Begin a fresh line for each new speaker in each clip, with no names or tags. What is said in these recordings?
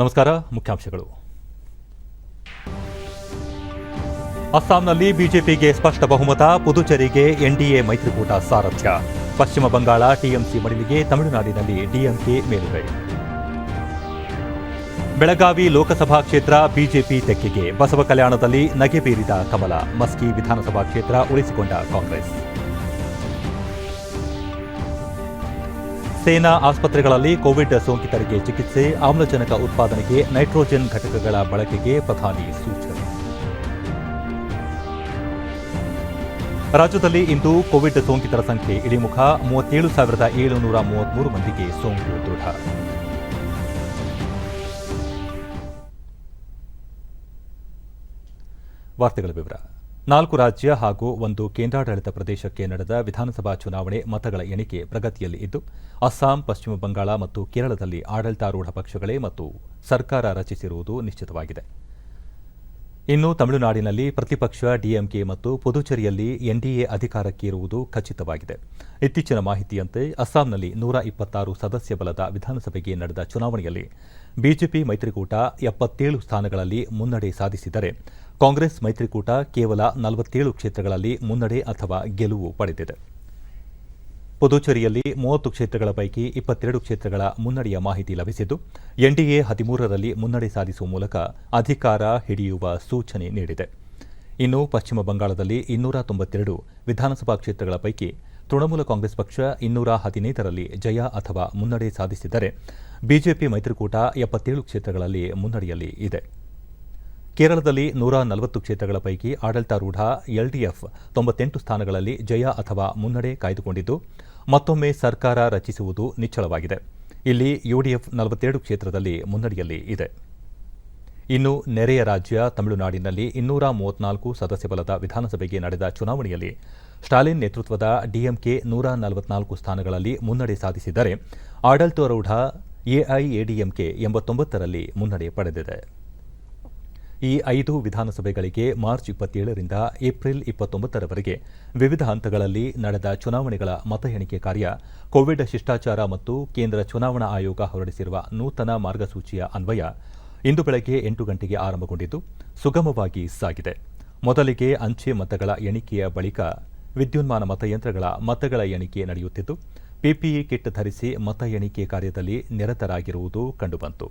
ನಮಸ್ಕಾರ. ಮುಖ್ಯಾಂಶಗಳು. ಅಸ್ಸಾಂನಲ್ಲಿ ಬಿಜೆಪಿಗೆ ಸ್ಪಷ್ಟ ಬಹುಮತ, ಪುದುಚೇರಿಗೆ ಎನ್ಡಿಎ ಮೈತ್ರಿಕೂಟ ಸಾರಥ್ಯ. ಪಶ್ಚಿಮ ಬಂಗಾಳ ಟಿಎಂಸಿ ಮಡಿಲಿಗೆ, ತಮಿಳುನಾಡಿನಲ್ಲಿ ಡಿಎಂಕೆ ಮೇಲುಗೈ. ಬೆಳಗಾವಿ ಲೋಕಸಭಾ ಕ್ಷೇತ್ರ ಬಿಜೆಪಿ ತೆಕ್ಕೆಗೆ, ಬಸವ ಕಲ್ಯಾಣದಲ್ಲಿ ನಗೆ ಬೀರಿದ ಕಮಲ. ಮಸ್ಕಿ ವಿಧಾನಸಭಾ ಕ್ಷೇತ್ರ ಉಳಿಸಿಕೊಂಡ ಕಾಂಗ್ರೆಸ್. ಸೇನಾ ಆಸ್ಪತ್ರೆಗಳಲ್ಲಿ ಕೋವಿಡ್ ಸೋಂಕಿತರಿಗೆ ಚಿಕಿತ್ಸೆ, ಆಮ್ಲಜನಕ ಉತ್ಪಾದನೆಗೆ ನೈಟ್ರೋಜನ್ ಘಟಕಗಳ ಬಳಕೆಗೆ ಪ್ರಧಾನಿ ಸೂಚನೆ. ರಾಜ್ಯದಲ್ಲಿ ಇಂದು ಕೋವಿಡ್ ಸೋಂಕಿತರ ಸಂಖ್ಯೆ ಇಳಿಮುಖ, 37,733 ಮಂದಿಗೆ ಸೋಂಕು ದೃಢ. ವಾರ್ತೆಗಳ ವಿವರ. 4 ರಾಜ್ಯ ಹಾಗೂ 1 ಕೇಂದ್ರಾಡಳಿತ ಪ್ರದೇಶಕ್ಕೆ ನಡೆದ ವಿಧಾನಸಭಾ ಚುನಾವಣೆ ಮತಗಳ ಎಣಿಕೆ ಪ್ರಗತಿಯಲ್ಲಿ ಇದ್ದು, ಅಸ್ಸಾಂ, ಪಶ್ಚಿಮ ಬಂಗಾಳ ಮತ್ತು ಕೇರಳದಲ್ಲಿ ಆಡಳಿತಾರೂಢ ಪಕ್ಷಗಳೇ ಮತ್ತು ಸರ್ಕಾರ ರಚಿಸಿರುವುದು ನಿಶ್ಚಿತವಾಗಿದೆ. ಇನ್ನು ತಮಿಳುನಾಡಿನಲ್ಲಿ ಪ್ರತಿಪಕ್ಷ ಡಿಎಂಕೆ ಮತ್ತು ಪುದುಚೇರಿಯಲ್ಲಿ ಎನ್ಡಿಎ ಅಧಿಕಾರಕ್ಕೆ ಇರುವುದು ಖಚಿತವಾಗಿದೆ. ಇತ್ತೀಚಿನ ಮಾಹಿತಿಯಂತೆ ಅಸ್ಸಾಂನಲ್ಲಿ 126 ಸದಸ್ಯ ಬಲದ ವಿಧಾನಸಭೆಗೆ ನಡೆದ ಚುನಾವಣೆಯಲ್ಲಿ ಬಿಜೆಪಿ ಮೈತ್ರಿಕೂಟ 77 ಸ್ಥಾನಗಳಲ್ಲಿ ಮುನ್ನಡೆ ಸಾಧಿಸಿದರೆ, ಕಾಂಗ್ರೆಸ್ ಮೈತ್ರಿಕೂಟ ಕೇವಲ 47 ಕ್ಷೇತ್ರಗಳಲ್ಲಿ ಮುನ್ನಡೆ ಅಥವಾ ಗೆಲುವು ಪಡೆದಿದೆ. ಪುದುಚೇರಿಯಲ್ಲಿ 30 ಕ್ಷೇತ್ರಗಳ ಪೈಕಿ 22 ಕ್ಷೇತ್ರಗಳ ಮುನ್ನಡೆಯ ಮಾಹಿತಿ ಲಭಿಸಿದ್ದು, ಎನ್ಡಿಎ 13ರಲ್ಲಿ ಮುನ್ನಡೆ ಸಾಧಿಸುವ ಮೂಲಕ ಅಧಿಕಾರ ಹಿಡಿಯುವ ಸೂಚನೆ ನೀಡಿದೆ. ಇನ್ನು ಪಶ್ಚಿಮ ಬಂಗಾಳದಲ್ಲಿ 292 ವಿಧಾನಸಭಾ ಕ್ಷೇತ್ರಗಳ ಪೈಕಿ ತೃಣಮೂಲ ಕಾಂಗ್ರೆಸ್ ಪಕ್ಷ 215ರಲ್ಲಿ ಜಯ ಅಥವಾ ಮುನ್ನಡೆ ಸಾಧಿಸಿದರೆ, ಬಿಜೆಪಿ ಮೈತ್ರಿಕೂಟ 77 ಕ್ಷೇತ್ರಗಳಲ್ಲಿ ಮುನ್ನಡೆಯಲ್ಲಿ ಇದೆ. ಕೇರಳದಲ್ಲಿ 140 ಕ್ಷೇತ್ರಗಳ ಪೈಕಿ ಆಡಳಿತಾರೂಢ ಎಲ್ಡಿಎಫ್ 98 ಸ್ಥಾನಗಳಲ್ಲಿ ಜಯ ಅಥವಾ ಮುನ್ನಡೆ ಕಾಯ್ದುಕೊಂಡಿದ್ದು, ಮತ್ತೊಮ್ಮೆ ಸರ್ಕಾರ ರಚಿಸುವುದು ನಿಚ್ಚಳವಾಗಿದೆ. ಇಲ್ಲಿ ಯುಡಿಎಫ್ 42 ಕ್ಷೇತ್ರದಲ್ಲಿ ಮುನ್ನಡೆಯಲ್ಲಿ ಇದೆ. ಇನ್ನು ನೆರೆಯ ರಾಜ್ಯ ತಮಿಳುನಾಡಿನಲ್ಲಿ 234 ಸದಸ್ಯ ಬಲದ ವಿಧಾನಸಭೆಗೆ ನಡೆದ ಚುನಾವಣೆಯಲ್ಲಿ ಸ್ಟಾಲಿನ್ ನೇತೃತ್ವದ ಡಿಎಂಕೆ 144 ಸ್ಥಾನಗಳಲ್ಲಿ ಮುನ್ನಡೆ ಸಾಧಿಸಿದರೆ, ಆಡಳಿತಾರೂಢ ಎಐಎಡಿಎಂಕೆ 89ರಲ್ಲಿ ಮುನ್ನಡೆ ಪಡೆದಿದೆ. ಈ 5 ವಿಧಾನಸಭೆಗಳಿಗೆ ಮಾರ್ಚ್ 27ರಿಂದ ಏಪ್ರಿಲ್ 29ರವರೆಗೆ ವಿವಿಧ ಹಂತಗಳಲ್ಲಿ ನಡೆದ ಚುನಾವಣೆಗಳ ಮತ ಎಣಿಕೆ ಕಾರ್ಯ ಕೋವಿಡ್ ಶಿಷ್ಟಾಚಾರ ಮತ್ತು ಕೇಂದ್ರ ಚುನಾವಣಾ ಆಯೋಗ ಹೊರಡಿಸಿರುವ ನೂತನ ಮಾರ್ಗಸೂಚಿಯ ಅನ್ವಯ ಇಂದು ಬೆಳಗ್ಗೆ 8 ಗಂಟೆಗೆ ಆರಂಭಗೊಂಡಿದ್ದು, ಸುಗಮವಾಗಿ ಸಾಗಿದೆ. ಮೊದಲಿಗೆ ಅಂಚೆ ಮತಗಳ ಎಣಿಕೆಯ ಬಳಿಕ ವಿದ್ಯುನ್ಮಾನ ಮತಯಂತ್ರಗಳ ಮತಗಳ ಎಣಿಕೆ ನಡೆಯುತ್ತಿದ್ದು, ಪಿಪಿಇ ಕಿಟ್ ಧರಿಸಿ ಮತ ಎಣಿಕೆ ಕಾರ್ಯದಲ್ಲಿ ನಿರತರಾಗಿರುವುದು ಕಂಡುಬಂತು.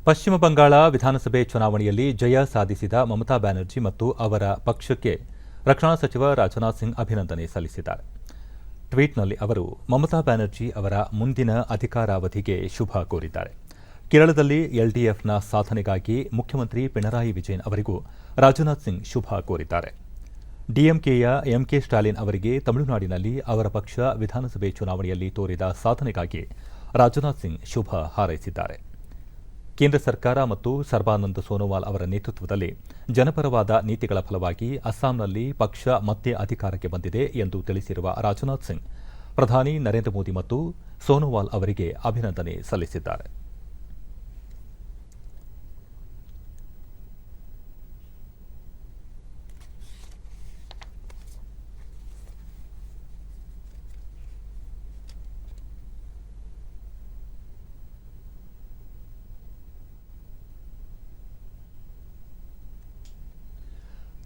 ಪಶ್ಚಿಮ ಬಂಗಾಳ ವಿಧಾನಸಭೆ ಚುನಾವಣೆಯಲ್ಲಿ ಜಯ ಸಾಧಿಸಿದ ಮಮತಾ ಬ್ಯಾನರ್ಜಿ ಮತ್ತು ಅವರ ಪಕ್ಷಕ್ಕೆ ರಕ್ಷಣಾ ಸಚಿವ ರಾಜನಾಥ್ ಸಿಂಗ್ ಅಭಿನಂದನೆ ಸಲ್ಲಿಸಿದ್ದಾರೆ. ಟ್ವೀಟ್ನಲ್ಲಿ ಅವರು ಮಮತಾ ಬ್ಯಾನರ್ಜಿ ಅವರ ಮುಂದಿನ ಅಧಿಕಾರಾವಧಿಗೆ ಶುಭ ಕೋರಿದ್ದಾರೆ. ಕೇರಳದಲ್ಲಿ ಎಲ್ಡಿಎಫ್ನ ಸಾಧನೆಗಾಗಿ ಮುಖ್ಯಮಂತ್ರಿ ಪಿಣರಾಯಿ ವಿಜಯನ್ ಅವರಿಗೂ ರಾಜನಾಥ್ ಸಿಂಗ್ ಶುಭ ಕೋರಿದ್ದಾರೆ. ಡಿಎಂಕೆಯ ಎಂಕೆ ಸ್ಟಾಲಿನ್ ಅವರಿಗೆ ತಮಿಳುನಾಡಿನಲ್ಲಿ ಅವರ ಪಕ್ಷ ವಿಧಾನಸಭೆ ಚುನಾವಣೆಯಲ್ಲಿ ತೋರಿದ ಸಾಧನೆಗಾಗಿ ರಾಜನಾಥ್ ಸಿಂಗ್ ಶುಭ ಹಾರೈಸಿದ್ದಾರೆ. ಕೇಂದ್ರ ಸರ್ಕಾರ ಮತ್ತು ಸರ್ಬಾನಂದ್ ಸೋನೋವಾಲ್ ಅವರ ನೇತೃತ್ವದಲ್ಲಿ ಜನಪರವಾದ ನೀತಿಗಳ ಫಲವಾಗಿ ಅಸ್ಸಾಂನಲ್ಲಿ ಪಕ್ಷ ಮತ್ತೆ ಅಧಿಕಾರಕ್ಕೆ ಬಂದಿದೆ ಎಂದು ತಿಳಿಸಿರುವ ರಾಜನಾಥ್ ಸಿಂಗ್, ಪ್ರಧಾನಿ ನರೇಂದ್ರ ಮೋದಿ ಮತ್ತು ಸೋನೋವಾಲ್ ಅವರಿಗೆ ಅಭಿನಂದನೆ ಸಲ್ಲಿಸಿದ್ದಾರೆ.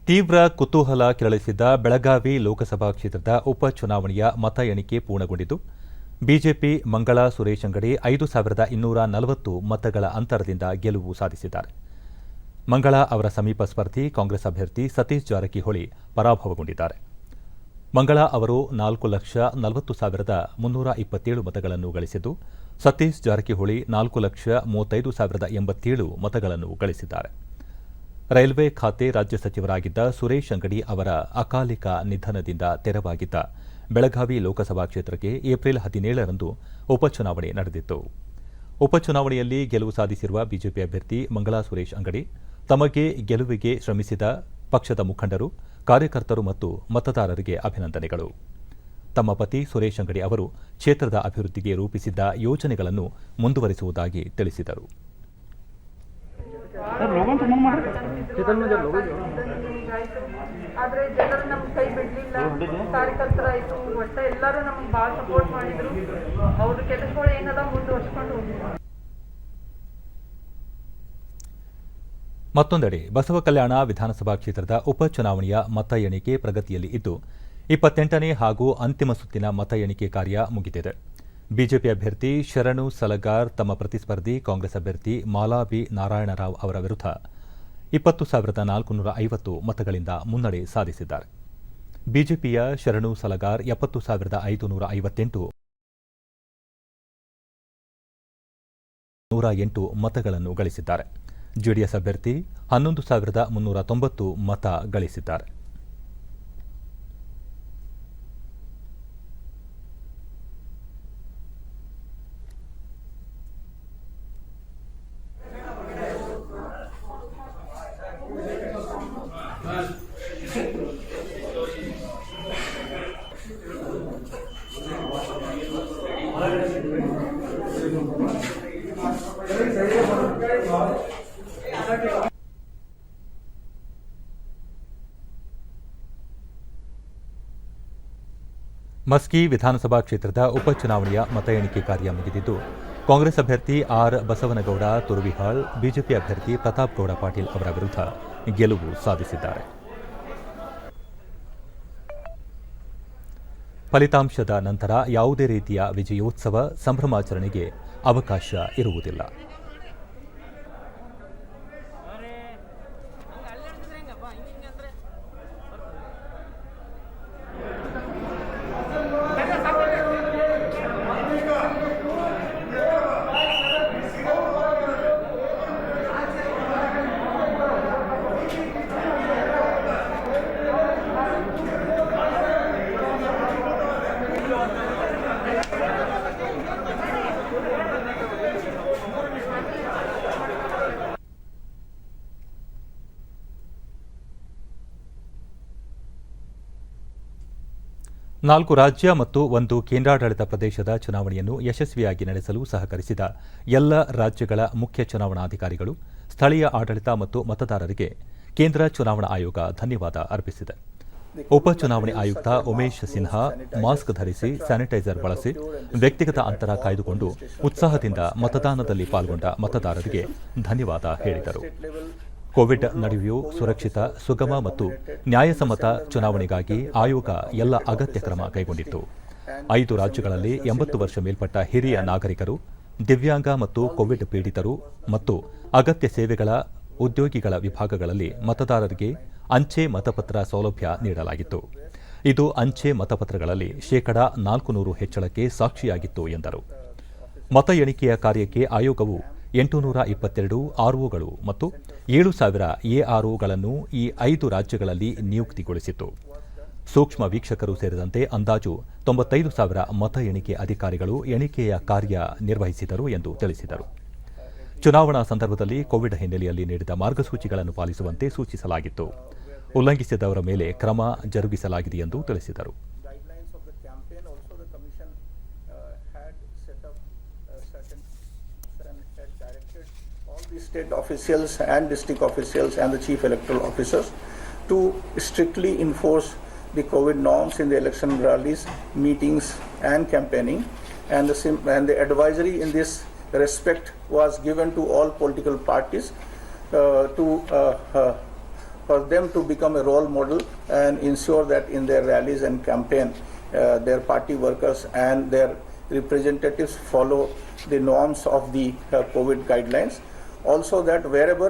ತೀವ್ರ ಕುತೂಹಲ ಕೆರಳಿಸಿದ್ದ ಬೆಳಗಾವಿ ಲೋಕಸಭಾ ಕ್ಷೇತ್ರದ ಉಪಚುನಾವಣೆಯ ಮತ ಎಣಿಕೆ ಪೂರ್ಣಗೊಂಡಿದ್ದು, ಬಿಜೆಪಿ ಮಂಗಳಾ ಸುರೇಶ್ ಅಂಗಡಿ 5,240 ಮತಗಳ ಅಂತರದಿಂದ ಗೆಲುವು ಸಾಧಿಸಿದ್ದಾರೆ. ಮಂಗಳಾ ಅವರ ಸಮೀಪ ಸ್ಪರ್ಧಿ ಕಾಂಗ್ರೆಸ್ ಅಭ್ಯರ್ಥಿ ಸತೀಶ್ ಜಾರಕಿಹೊಳಿ ಪರಾಭವಗೊಂಡಿದ್ದಾರೆ. ಮಂಗಳಾ ಅವರು 4,40,327 ಮತಗಳನ್ನು ಗಳಿಸಿದ್ದು, ಸತೀಶ್ ಜಾರಕಿಹೊಳಿ 4,35,087 ಮತಗಳನ್ನು ಗಳಿಸಿದ್ದಾರೆ. ರೈಲ್ವೆ ಖಾತೆ ರಾಜ್ಯ ಸಚಿವರಾಗಿದ್ದ ಸುರೇಶ್ ಅಂಗಡಿ ಅವರ ಅಕಾಲಿಕ ನಿಧನದಿಂದ ತೆರವಾಗಿದ್ದ ಬೆಳಗಾವಿ ಲೋಕಸಭಾ ಕ್ಷೇತ್ರಕ್ಕೆ ಏಪ್ರಿಲ್ 17ರಂದು ಉಪಚುನಾವಣೆ ನಡೆದಿತ್ತು. ಉಪಚುನಾವಣೆಯಲ್ಲಿ ಗೆಲುವು ಸಾಧಿಸಿರುವ ಬಿಜೆಪಿ ಅಭ್ಯರ್ಥಿ ಮಂಗಳಾ ಸುರೇಶ್ ಅಂಗಡಿ ತಮಗೆ ಗೆಲುವಿಗೆ ಶ್ರಮಿಸಿದ ಪಕ್ಷದ ಮುಖಂಡರು, ಕಾರ್ಯಕರ್ತರು ಮತ್ತು ಮತದಾರರಿಗೆ ಅಭಿನಂದನೆಗಳು. ತಮ್ಮ ಪತಿ ಸುರೇಶ್ ಅಂಗಡಿ ಅವರು ಕ್ಷೇತ್ರದ ಅಭಿವೃದ್ಧಿಗೆ ರೂಪಿಸಿದ್ದ ಯೋಜನೆಗಳನ್ನು ಮುಂದುವರಿಸುವುದಾಗಿ ತಿಳಿಸಿದರು.
ಆದ್ರೆ ಜನರು ನಮ್ಗೆ ಕೈ ಬಿಡ್ಲಿಲ್ಲ, ಕಾರ್ಯಕರ್ತರಾಯ್ತು, ಒಟ್ಟ ಎಲ್ಲರೂ ನಮ್ಗೆ ಭಾಳ ಸಪೋರ್ಟ್ ಮಾಡಿದ್ರು. ಅವ್ರ ಕೆಲಸಗಳು ಏನದ ಮುಂದುವರ್ಸ್ಕೊಂಡು ಹೋಗಿದ್ರು.
ಮತ್ತೊಂದೆಡೆ ಬಸವಕಲ್ಯಾಣ ವಿಧಾನಸಭಾ ಕ್ಷೇತ್ರದ ಉಪಚುನಾವಣೆಯ ಮತ ಎಣಿಕೆ ಪ್ರಗತಿಯಲ್ಲಿ ಇದ್ದು 28ನೇ ಹಾಗೂ ಅಂತಿಮ ಸುತ್ತಿನ ಮತ ಎಣಿಕೆ ಕಾರ್ಯ ಮುಗಿದಿದೆ. ಬಿಜೆಪಿ ಅಭ್ಯರ್ಥಿ ಶರಣು ಸಲಗಾರ್ ತಮ್ಮ ಪ್ರತಿಸ್ಪರ್ಧಿ ಕಾಂಗ್ರೆಸ್ ಅಭ್ಯರ್ಥಿ ಮಾಲಾ ಬಿ ನಾರಾಯಣರಾವ್ ಅವರ ವಿರುದ್ಧ 20,450 ಮತಗಳಿಂದ ಮುನ್ನಡೆ ಸಾಧಿಸಿದ್ದಾರೆ. ಬಿಜೆಪಿಯ ಶರಣು ಸಲಗಾರ್ 70,558 108 ಮತಗಳನ್ನು ಗಳಿಸಿದ್ದಾರೆ. ಜೆಡಿಎಸ್ ಅಭ್ಯರ್ಥಿ 11,390 ಮತ ಗಳಿಸಿದ್ದಾರೆ. ಮಸ್ಕಿ ವಿಧಾನಸಭಾ ಕ್ಷೇತ್ರದ ಉಪಚುನಾವಣೆಯ ಮತ ಎಣಿಕೆ ಕಾರ್ಯ ಮುಗಿದಿದ್ದು, ಕಾಂಗ್ರೆಸ್ ಅಭ್ಯರ್ಥಿ ಆರ್ ಬಸವನಗೌಡ ತುರುವಿಹಾಳ್ ಬಿಜೆಪಿ ಅಭ್ಯರ್ಥಿ ಪ್ರತಾಪ್ ಗೌಡ ಪಾಟೀಲ್ ಅವರ ವಿರುದ್ಧ ಗೆಲುವು ಸಾಧಿಸಿದ್ದಾರೆ. ಫಲಿತಾಂಶದ ನಂತರ ಯಾವುದೇ ರೀತಿಯ ವಿಜಯೋತ್ಸವ ಸಂಭ್ರಮಾಚರಣೆಗೆ ಅವಕಾಶ ಇರುವುದಿಲ್ಲ. ನಾಲ್ಕು ರಾಜ್ಯ ಮತ್ತು ಒಂದು ಕೇಂದ್ರಾಡಳಿತ ಪ್ರದೇಶದ ಚುನಾವಣೆಯನ್ನು ಯಶಸ್ವಿಯಾಗಿ ನಡೆಸಲು ಸಹಕರಿಸಿದ ಎಲ್ಲ ರಾಜ್ಯಗಳ ಮುಖ್ಯ ಚುನಾವಣಾಧಿಕಾರಿಗಳು, ಸ್ಥಳೀಯ ಆಡಳಿತ ಮತ್ತು ಮತದಾರರಿಗೆ ಕೇಂದ್ರ ಚುನಾವಣಾ ಆಯೋಗ ಧನ್ಯವಾದ ಅರ್ಪಿಸಿದೆ. ಉಪಚುನಾವಣೆ ಆಯುಕ್ತ ಉಮೇಶ್ ಸಿನ್ಹಾ ಮಾಸ್ಕ್ ಧರಿಸಿ, ಸ್ಯಾನಿಟೈಸರ್ ಬಳಸಿ, ವ್ಯಕ್ತಿಗತ ಅಂತರ ಕಾಯ್ದುಕೊಂಡು ಉತ್ಸಾಹದಿಂದ ಮತದಾನದಲ್ಲಿ ಪಾಲ್ಗೊಂಡ ಮತದಾರರಿಗೆ ಧನ್ಯವಾದ ಹೇಳಿದರು. ಕೋವಿಡ್ ನಡುವೆಯೂ ಸುರಕ್ಷಿತ, ಸುಗಮ ಮತ್ತು ನ್ಯಾಯಸಮ್ಮತ ಚುನಾವಣೆಗಾಗಿ ಆಯೋಗ ಎಲ್ಲ ಅಗತ್ಯ ಕ್ರಮ ಕೈಗೊಂಡಿತ್ತು. 5 ರಾಜ್ಯಗಳಲ್ಲಿ 80 ವರ್ಷ ಮೇಲ್ಪಟ್ಟ ಹಿರಿಯ ನಾಗರಿಕರು, ದಿವ್ಯಾಂಗ ಮತ್ತು ಕೋವಿಡ್ ಪೀಡಿತರು ಮತ್ತು ಅಗತ್ಯ ಸೇವೆಗಳ ಉದ್ಯೋಗಿಗಳ ವಿಭಾಗಗಳಲ್ಲಿ ಮತದಾರರಿಗೆ ಅಂಚೆ ಮತಪತ್ರ ಸೌಲಭ್ಯ ನೀಡಲಾಗಿತ್ತು. ಇದು ಅಂಚೆ ಮತಪತ್ರಗಳಲ್ಲಿ 400% ಹೆಚ್ಚಳಕ್ಕೆ ಸಾಕ್ಷಿಯಾಗಿತ್ತು ಎಂದರು. ಮತ ಎಣಿಕೆಯ ಕಾರ್ಯಕ್ಕೆ ಆಯೋಗವು 822 ಆರ್ಒಗಳು ಮತ್ತು 7,000 ಎಆರ್ಒಗಳನ್ನು ಈ 5 ರಾಜ್ಯಗಳಲ್ಲಿ ನಿಯುಕ್ತಿಗೊಳಿಸಿತ್ತು. ಸೂಕ್ಷ್ಮ ವೀಕ್ಷಕರು ಸೇರಿದಂತೆ ಅಂದಾಜು 95,000 ಮತ ಎಣಿಕೆ ಅಧಿಕಾರಿಗಳು ಎಣಿಕೆಯ ಕಾರ್ಯ ನಿರ್ವಹಿಸಿದರು ಎಂದು ತಿಳಿಸಿದರು. ಚುನಾವಣಾ ಸಂದರ್ಭದಲ್ಲಿ ಕೋವಿಡ್ ಹಿನ್ನೆಲೆಯಲ್ಲಿ ನೀಡಿದ ಮಾರ್ಗಸೂಚಿಗಳನ್ನು ಪಾಲಿಸುವಂತೆ ಸೂಚಿಸಲಾಗಿತ್ತು. ಉಲ್ಲಂಘಿಸಿದವರ ಮೇಲೆ ಕ್ರಮ ಜರುಗಿಸಲಾಗಿದೆ ಎಂದು ತಿಳಿಸಿದರು.
State officials and district officials and the chief electoral officers to strictly enforce the COVID norms in the election rallies, meetings and campaigning, and the advisory in this respect was given to all political parties for them to become a role model and ensure that in their rallies and campaign their party workers and their representatives follow the norms of the COVID guidelines. Also that wherever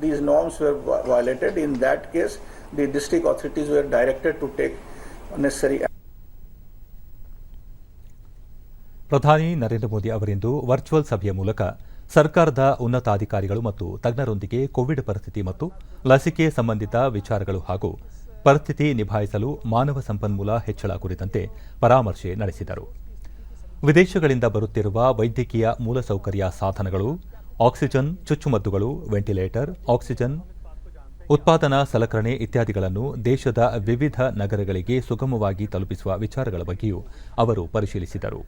these norms were violated, in that case the district authorities were directed to take necessary action.
ಪ್ರಧಾನಿ ನರೇಂದ್ರ ಮೋದಿ ಅವರಿಂದು virtual ಸಭೆಯ ಮೂಲಕ ಸರ್ಕಾರದ ಉನ್ನತಾಧಿಕಾರಿಗಳು ಮತ್ತು ತಜ್ಞರೊಂದಿಗೆ Covid ಪರಿಸ್ಥಿತಿ ಮತ್ತು ಲಸಿಕೆ ಸಂಬಂಧಿತ ವಿಚಾರಗಳು ಹಾಗೂ ಪರಿಸ್ಥಿತಿ ನಿಭಾಯಿಸಲು ಮಾನವ ಸಂಪನ್ಮೂಲ ಹೆಚ್ಚಳ ಕುರಿತಂತೆ ಪರಾಮರ್ಶೆ ನಡೆಸಿದರು. ವಿದೇಶಗಳಿಂದ ಬರುತ್ತಿರುವ ವೈದ್ಯಕೀಯ ಮೂಲಸೌಕರ್ಯ ಸಾಧನಗಳು, ಆಕ್ಸಿಜನ್ ಚುಚ್ಚುಮದ್ದುಗಳು, ವೆಂಟಿಲೇಟರ್, ಆಕ್ಸಿಜನ್ ಉತ್ಪಾದನಾ ಸಲಕರಣೆ ಇತ್ಯಾದಿಗಳನ್ನು ದೇಶದ ವಿವಿಧ ನಗರಗಳಿಗೆ ಸುಗಮವಾಗಿ ತಲುಪಿಸುವ ವಿಚಾರಗಳ ಬಗ್ಗೆಯೂ ಅವರು ಪರಿಶೀಲಿಸಿದರು.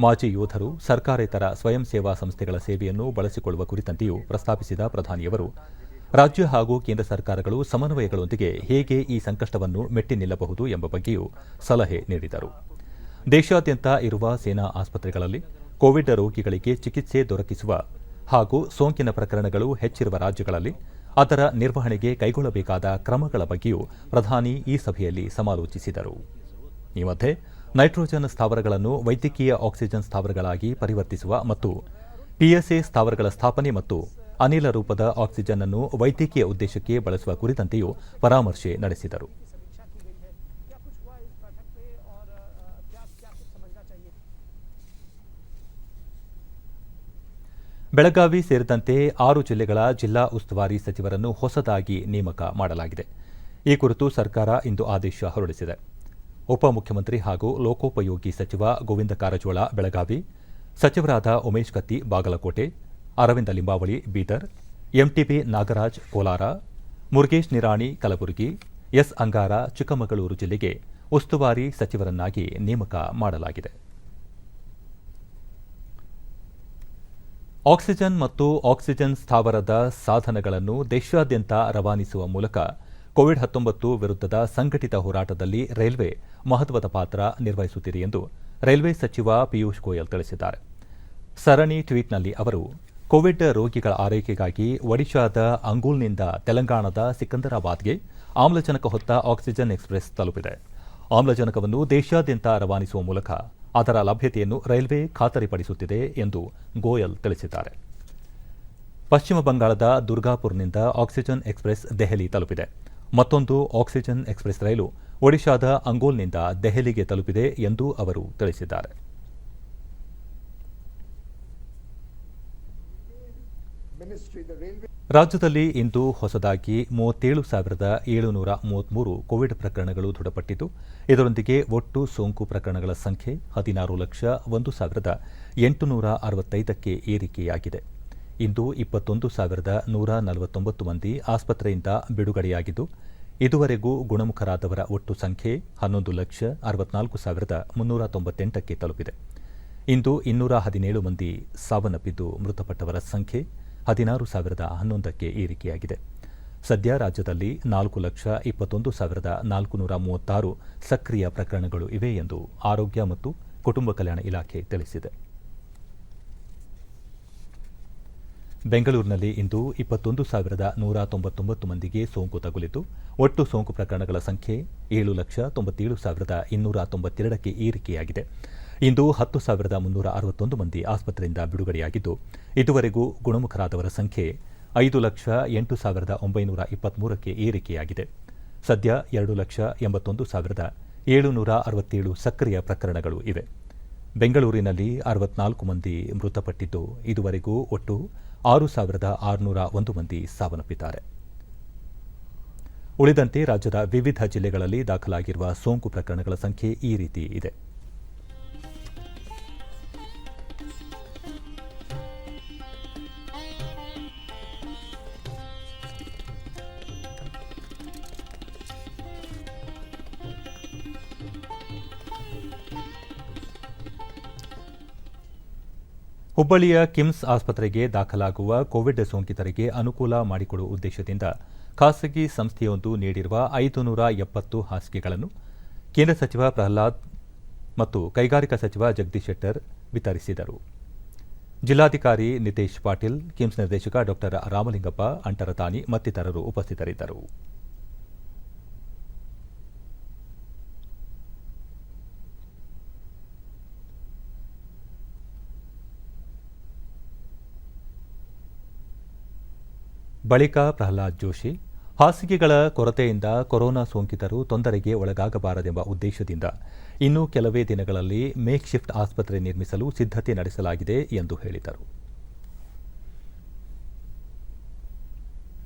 ಮಾಜಿ ಯೋಧರು ಸರ್ಕಾರೇತರ ಸ್ವಯಂ ಸೇವಾ ಸಂಸ್ಥೆಗಳ ಸೇವೆಯನ್ನು ಬಳಸಿಕೊಳ್ಳುವ ಕುರಿತಂತೆಯೂ ಪ್ರಸ್ತಾಪಿಸಿದ ಪ್ರಧಾನಿಯವರು ರಾಜ್ಯ ಹಾಗೂ ಕೇಂದ್ರ ಸರ್ಕಾರಗಳು ಸಮನ್ವಯಗಳೊಂದಿಗೆ ಹೇಗೆ ಈ ಸಂಕಷ್ಟವನ್ನು ಮೆಟ್ಟಿ ನಿಲ್ಲಬಹುದು ಎಂಬ ಬಗ್ಗೆಯೂ ಸಲಹೆ ನೀಡಿದರು. ದೇಶಾದ್ಯಂತ ಇರುವ ಸೇನಾ ಆಸ್ಪತ್ರೆಗಳಲ್ಲಿ ಕೋವಿಡ್ ರೋಗಿಗಳಿಗೆ ಚಿಕಿತ್ಸೆ ದೊರಕಿಸುವ ಹಾಗೂ ಸೋಂಕಿನ ಪ್ರಕರಣಗಳು ಹೆಚ್ಚಿರುವ ರಾಜ್ಯಗಳಲ್ಲಿ ಅದರ ನಿರ್ವಹಣೆಗೆ ಕೈಗೊಳ್ಳಬೇಕಾದ ಕ್ರಮಗಳ ಬಗ್ಗೆಯೂ ಪ್ರಧಾನಿ ಈ ಸಭೆಯಲ್ಲಿ ಸಮಾಲೋಚಿಸಿದರು. ಈ ಮಧ್ಯೆ ನೈಟ್ರೋಜನ್ ಸ್ಥಾವರಗಳನ್ನು ವೈದ್ಯಕೀಯ ಆಕ್ಸಿಜನ್ ಸ್ಥಾವರಗಳಾಗಿ ಪರಿವರ್ತಿಸುವ ಮತ್ತು ಪಿಎಸ್ಎ ಸ್ಥಾವರಗಳ ಸ್ಥಾಪನೆ ಮತ್ತು ಅನಿಲ ರೂಪದ ಆಕ್ಸಿಜನ್ ಅನ್ನು ವೈದ್ಯಕೀಯ ಉದ್ದೇಶಕ್ಕೆ ಬಳಸುವ ಕುರಿತಂತೆಯೂ ಪರಾಮರ್ಶೆ ನಡೆಸಿದರು. ಬೆಳಗಾವಿ ಸೇರಿದಂತೆ 6 ಜಿಲ್ಲೆಗಳ ಜಿಲ್ಲಾ ಉಸ್ತುವಾರಿ ಸಚಿವರನ್ನು ಹೊಸದಾಗಿ ನೇಮಕ ಮಾಡಲಾಗಿದೆ. ಈ ಕುರಿತು ಸರ್ಕಾರ ಇಂದು ಆದೇಶ ಹೊರಡಿಸಿದೆ. ಉಪಮುಖ್ಯಮಂತ್ರಿ ಹಾಗೂ ಲೋಕೋಪಯೋಗಿ ಸಚಿವ ಗೋವಿಂದ ಕಾರಜೋಳ ಬೆಳಗಾವಿ, ಸಚಿವರಾದ ಉಮೇಶ್ ಕತ್ತಿ ಬಾಗಲಕೋಟೆ, ಅರವಿಂದ ಲಿಂಬಾವಳಿ ಬೀದರ್, ಎಂಟಿಬಿ ನಾಗರಾಜ್ ಕೋಲಾರ, ಮುರುಗೇಶ್ ನಿರಾಣಿ ಕಲಬುರಗಿ, ಎಸ್ ಅಂಗಾರ ಚಿಕ್ಕಮಗಳೂರು ಜಿಲ್ಲೆಗೆ ಉಸ್ತುವಾರಿ ಸಚಿವರನ್ನಾಗಿ ನೇಮಕ ಮಾಡಲಾಗಿದೆ. ಆಕ್ಸಿಜನ್ ಮತ್ತು ಆಕ್ಸಿಜನ್ ಸ್ಥಾವರದ ಸಾಧನಗಳನ್ನು ದೇಶಾದ್ಯಂತ ರವಾನಿಸುವ ಮೂಲಕ ಕೋವಿಡ್-19 ವಿರುದ್ಧದ ಸಂಘಟಿತ ಹೋರಾಟದಲ್ಲಿ ರೈಲ್ವೆ ಮಹತ್ವದ ಪಾತ್ರ ನಿರ್ವಹಿಸುತ್ತಿದೆ ಎಂದು ರೈಲ್ವೆ ಸಚಿವ ಪಿಯೂಷ್ ಗೋಯಲ್ ತಿಳಿಸಿದ್ದಾರೆ. ಸರಣಿ ಟ್ವೀಟ್ನಲ್ಲಿ ಅವರು ಕೋವಿಡ್ ರೋಗಿಗಳ ಆರೈಕೆಗಾಗಿ ಒಡಿಶಾದ ಅಂಗುಲ್ನಿಂದ ತೆಲಂಗಾಣದ ಸಿಕಂದರಾಬಾದ್ಗೆ ಆಮ್ಲಜನಕ ಹೊತ್ತ ಆಕ್ಸಿಜನ್ ಎಕ್ಸ್ಪ್ರೆಸ್ ತಲುಪಿದೆ. ಆಮ್ಲಜನಕವನ್ನು ದೇಶಾದ್ಯಂತ ರವಾನಿಸುವ ಮೂಲಕ ಅದರ ಲಭ್ಯತೆಯನ್ನು ರೈಲ್ವೆ ಖಾತರಿಪಡಿಸುತ್ತಿದೆ ಎಂದು ಗೋಯಲ್ ತಿಳಿಸಿದ್ದಾರೆ. ಪಶ್ಚಿಮ ಬಂಗಾಳದ ದುರ್ಗಾಪುರ್ನಿಂದ ಆಕ್ಸಿಜನ್ ಎಕ್ಸ್ಪ್ರೆಸ್ ದೆಹಲಿ ತಲುಪಿದೆ. ಮತ್ತೊಂದು ಆಕ್ಸಿಜನ್ ಎಕ್ಸ್ಪ್ರೆಸ್ ರೈಲು ಒಡಿಶಾದ ಅಂಗೋಲ್ನಿಂದ ದೆಹಲಿಗೆ ತಲುಪಿದೆ ಎಂದು ಅವರು ತಿಳಿಸಿದ್ದಾರೆ. ರಾಜ್ಯದಲ್ಲಿ ಇಂದು ಹೊಸದಾಗಿ 37,733 ಕೋವಿಡ್ ಪ್ರಕರಣಗಳು ದೃಢಪಟ್ಟಿದ್ದು, ಇದರೊಂದಿಗೆ ಒಟ್ಟು ಸೋಂಕು ಪ್ರಕರಣಗಳ ಸಂಖ್ಯೆ 16,01,865ಕ್ಕೆ ಏರಿಕೆಯಾಗಿದೆ. ಇಂದು 21,149 ಮಂದಿ ಆಸ್ಪತ್ರೆಯಿಂದ ಬಿಡುಗಡೆಯಾಗಿದ್ದು, ಇದುವರೆಗೂ ಗುಣಮುಖರಾದವರ ಒಟ್ಟು ಸಂಖ್ಯೆ 11,64,398ಕ್ಕೆ ತಲುಪಿದೆ. ಇಂದು 217 ಮಂದಿ ಸಾವನ್ನಪ್ಪಿದ್ದು, ಮೃತಪಟ್ಟವರ ಸಂಖ್ಯೆ 16,011ಕ್ಕೆ ಏರಿಕೆಯಾಗಿದೆ. ಸದ್ಯ ರಾಜ್ಯದಲ್ಲಿ 4,21,436 ಸಕ್ರಿಯ ಪ್ರಕರಣಗಳು ಇವೆ ಎಂದು ಆರೋಗ್ಯ ಮತ್ತು ಕುಟುಂಬ ಕಲ್ಯಾಣ ಇಲಾಖೆ ತಿಳಿಸಿದೆ. ಬೆಂಗಳೂರಿನಲ್ಲಿ ಇಂದು 21,199 ಮಂದಿಗೆ ಸೋಂಕು ತಗುಲಿದ್ದು, ಒಟ್ಟು ಸೋಂಕು ಪ್ರಕರಣಗಳ ಸಂಖ್ಯೆ 7,97,292ಕ್ಕೆ ಏರಿಕೆಯಾಗಿದೆ. ಇಂದು 10,361 ಮಂದಿ ಆಸ್ಪತ್ರೆಯಿಂದ ಬಿಡುಗಡೆಯಾಗಿದ್ದು, ಇದುವರೆಗೂ ಗುಣಮುಖರಾದವರ ಸಂಖ್ಯೆ 5,08,923ಕ್ಕೆ ಏರಿಕೆಯಾಗಿದೆ. ಸದ್ಯ 2,81,767 ಸಕ್ರಿಯ ಪ್ರಕರಣಗಳು ಇವೆ. ಬೆಂಗಳೂರಿನಲ್ಲಿ 64 ಮಂದಿ ಮೃತಪಟ್ಟಿದ್ದು, ಇದುವರೆಗೂ ಒಟ್ಟು 6,601 ಮಂದಿ ಸಾವನ್ನಪ್ಪಿದ್ದಾರೆ. ಉಳಿದಂತೆ ರಾಜ್ಯದ ವಿವಿಧ ಜಿಲ್ಲೆಗಳಲ್ಲಿ ದಾಖಲಾಗಿರುವ ಸೋಂಕು ಪ್ರಕರಣಗಳ ಸಂಖ್ಯೆ ಈ ರೀತಿ ಇದೆ. ಹುಬ್ಬಳ್ಳಿಯ ಕಿಮ್ಸ್ ಆಸ್ಪತ್ರೆಗೆ ದಾಖಲಾಗುವ ಕೋವಿಡ್ ಸೋಂಕಿತರಿಗೆ ಅನುಕೂಲ ಮಾಡಿಕೊಡುವ ಉದ್ದೇಶದಿಂದ ಖಾಸಗಿ ಸಂಸ್ಥೆಯೊಂದು ನೀಡಿರುವ 570 ಹಾಸಿಗೆಗಳನ್ನು ಕೇಂದ್ರ ಸಚಿವ ಪ್ರಹ್ಲಾದ್ ಮತ್ತು ಕೈಗಾರಿಕಾ ಸಚಿವ ಜಗದೀಶ್ ಶೆಟ್ಟರ್ ವಿತರಿಸಿದರು. ಜಿಲ್ಲಾಧಿಕಾರಿ ನಿತೇಶ್ ಪಾಟೀಲ್, ಕಿಮ್ಸ್ ನಿರ್ದೇಶಕ ಡಾ ರಾಮಲಿಂಗಪ್ಪ ಅಂಟರತಾನಿ ಮತ್ತಿತರರು ಉಪಸ್ಥಿತರಿದ್ದರು. ಬಳಿಕ ಪ್ರಹ್ಲಾದ್ ಜೋಶಿ, ಹಾಸಿಗೆಗಳ ಕೊರತೆಯಿಂದ ಕೊರೋನಾ ಸೋಂಕಿತರು ತೊಂದರೆಗೆ ಒಳಗಾಗಬಾರದೆಂಬ ಉದ್ದೇಶದಿಂದ ಇನ್ನು ಕೆಲವೇ ದಿನಗಳಲ್ಲಿ ಮೇಕ್ ಶಿಫ್ಟ್ ಆಸ್ಪತ್ರೆ ನಿರ್ಮಿಸಲು ಸಿದ್ಧತೆ ನಡೆಸಲಾಗಿದೆ ಎಂದು ಹೇಳಿದರು.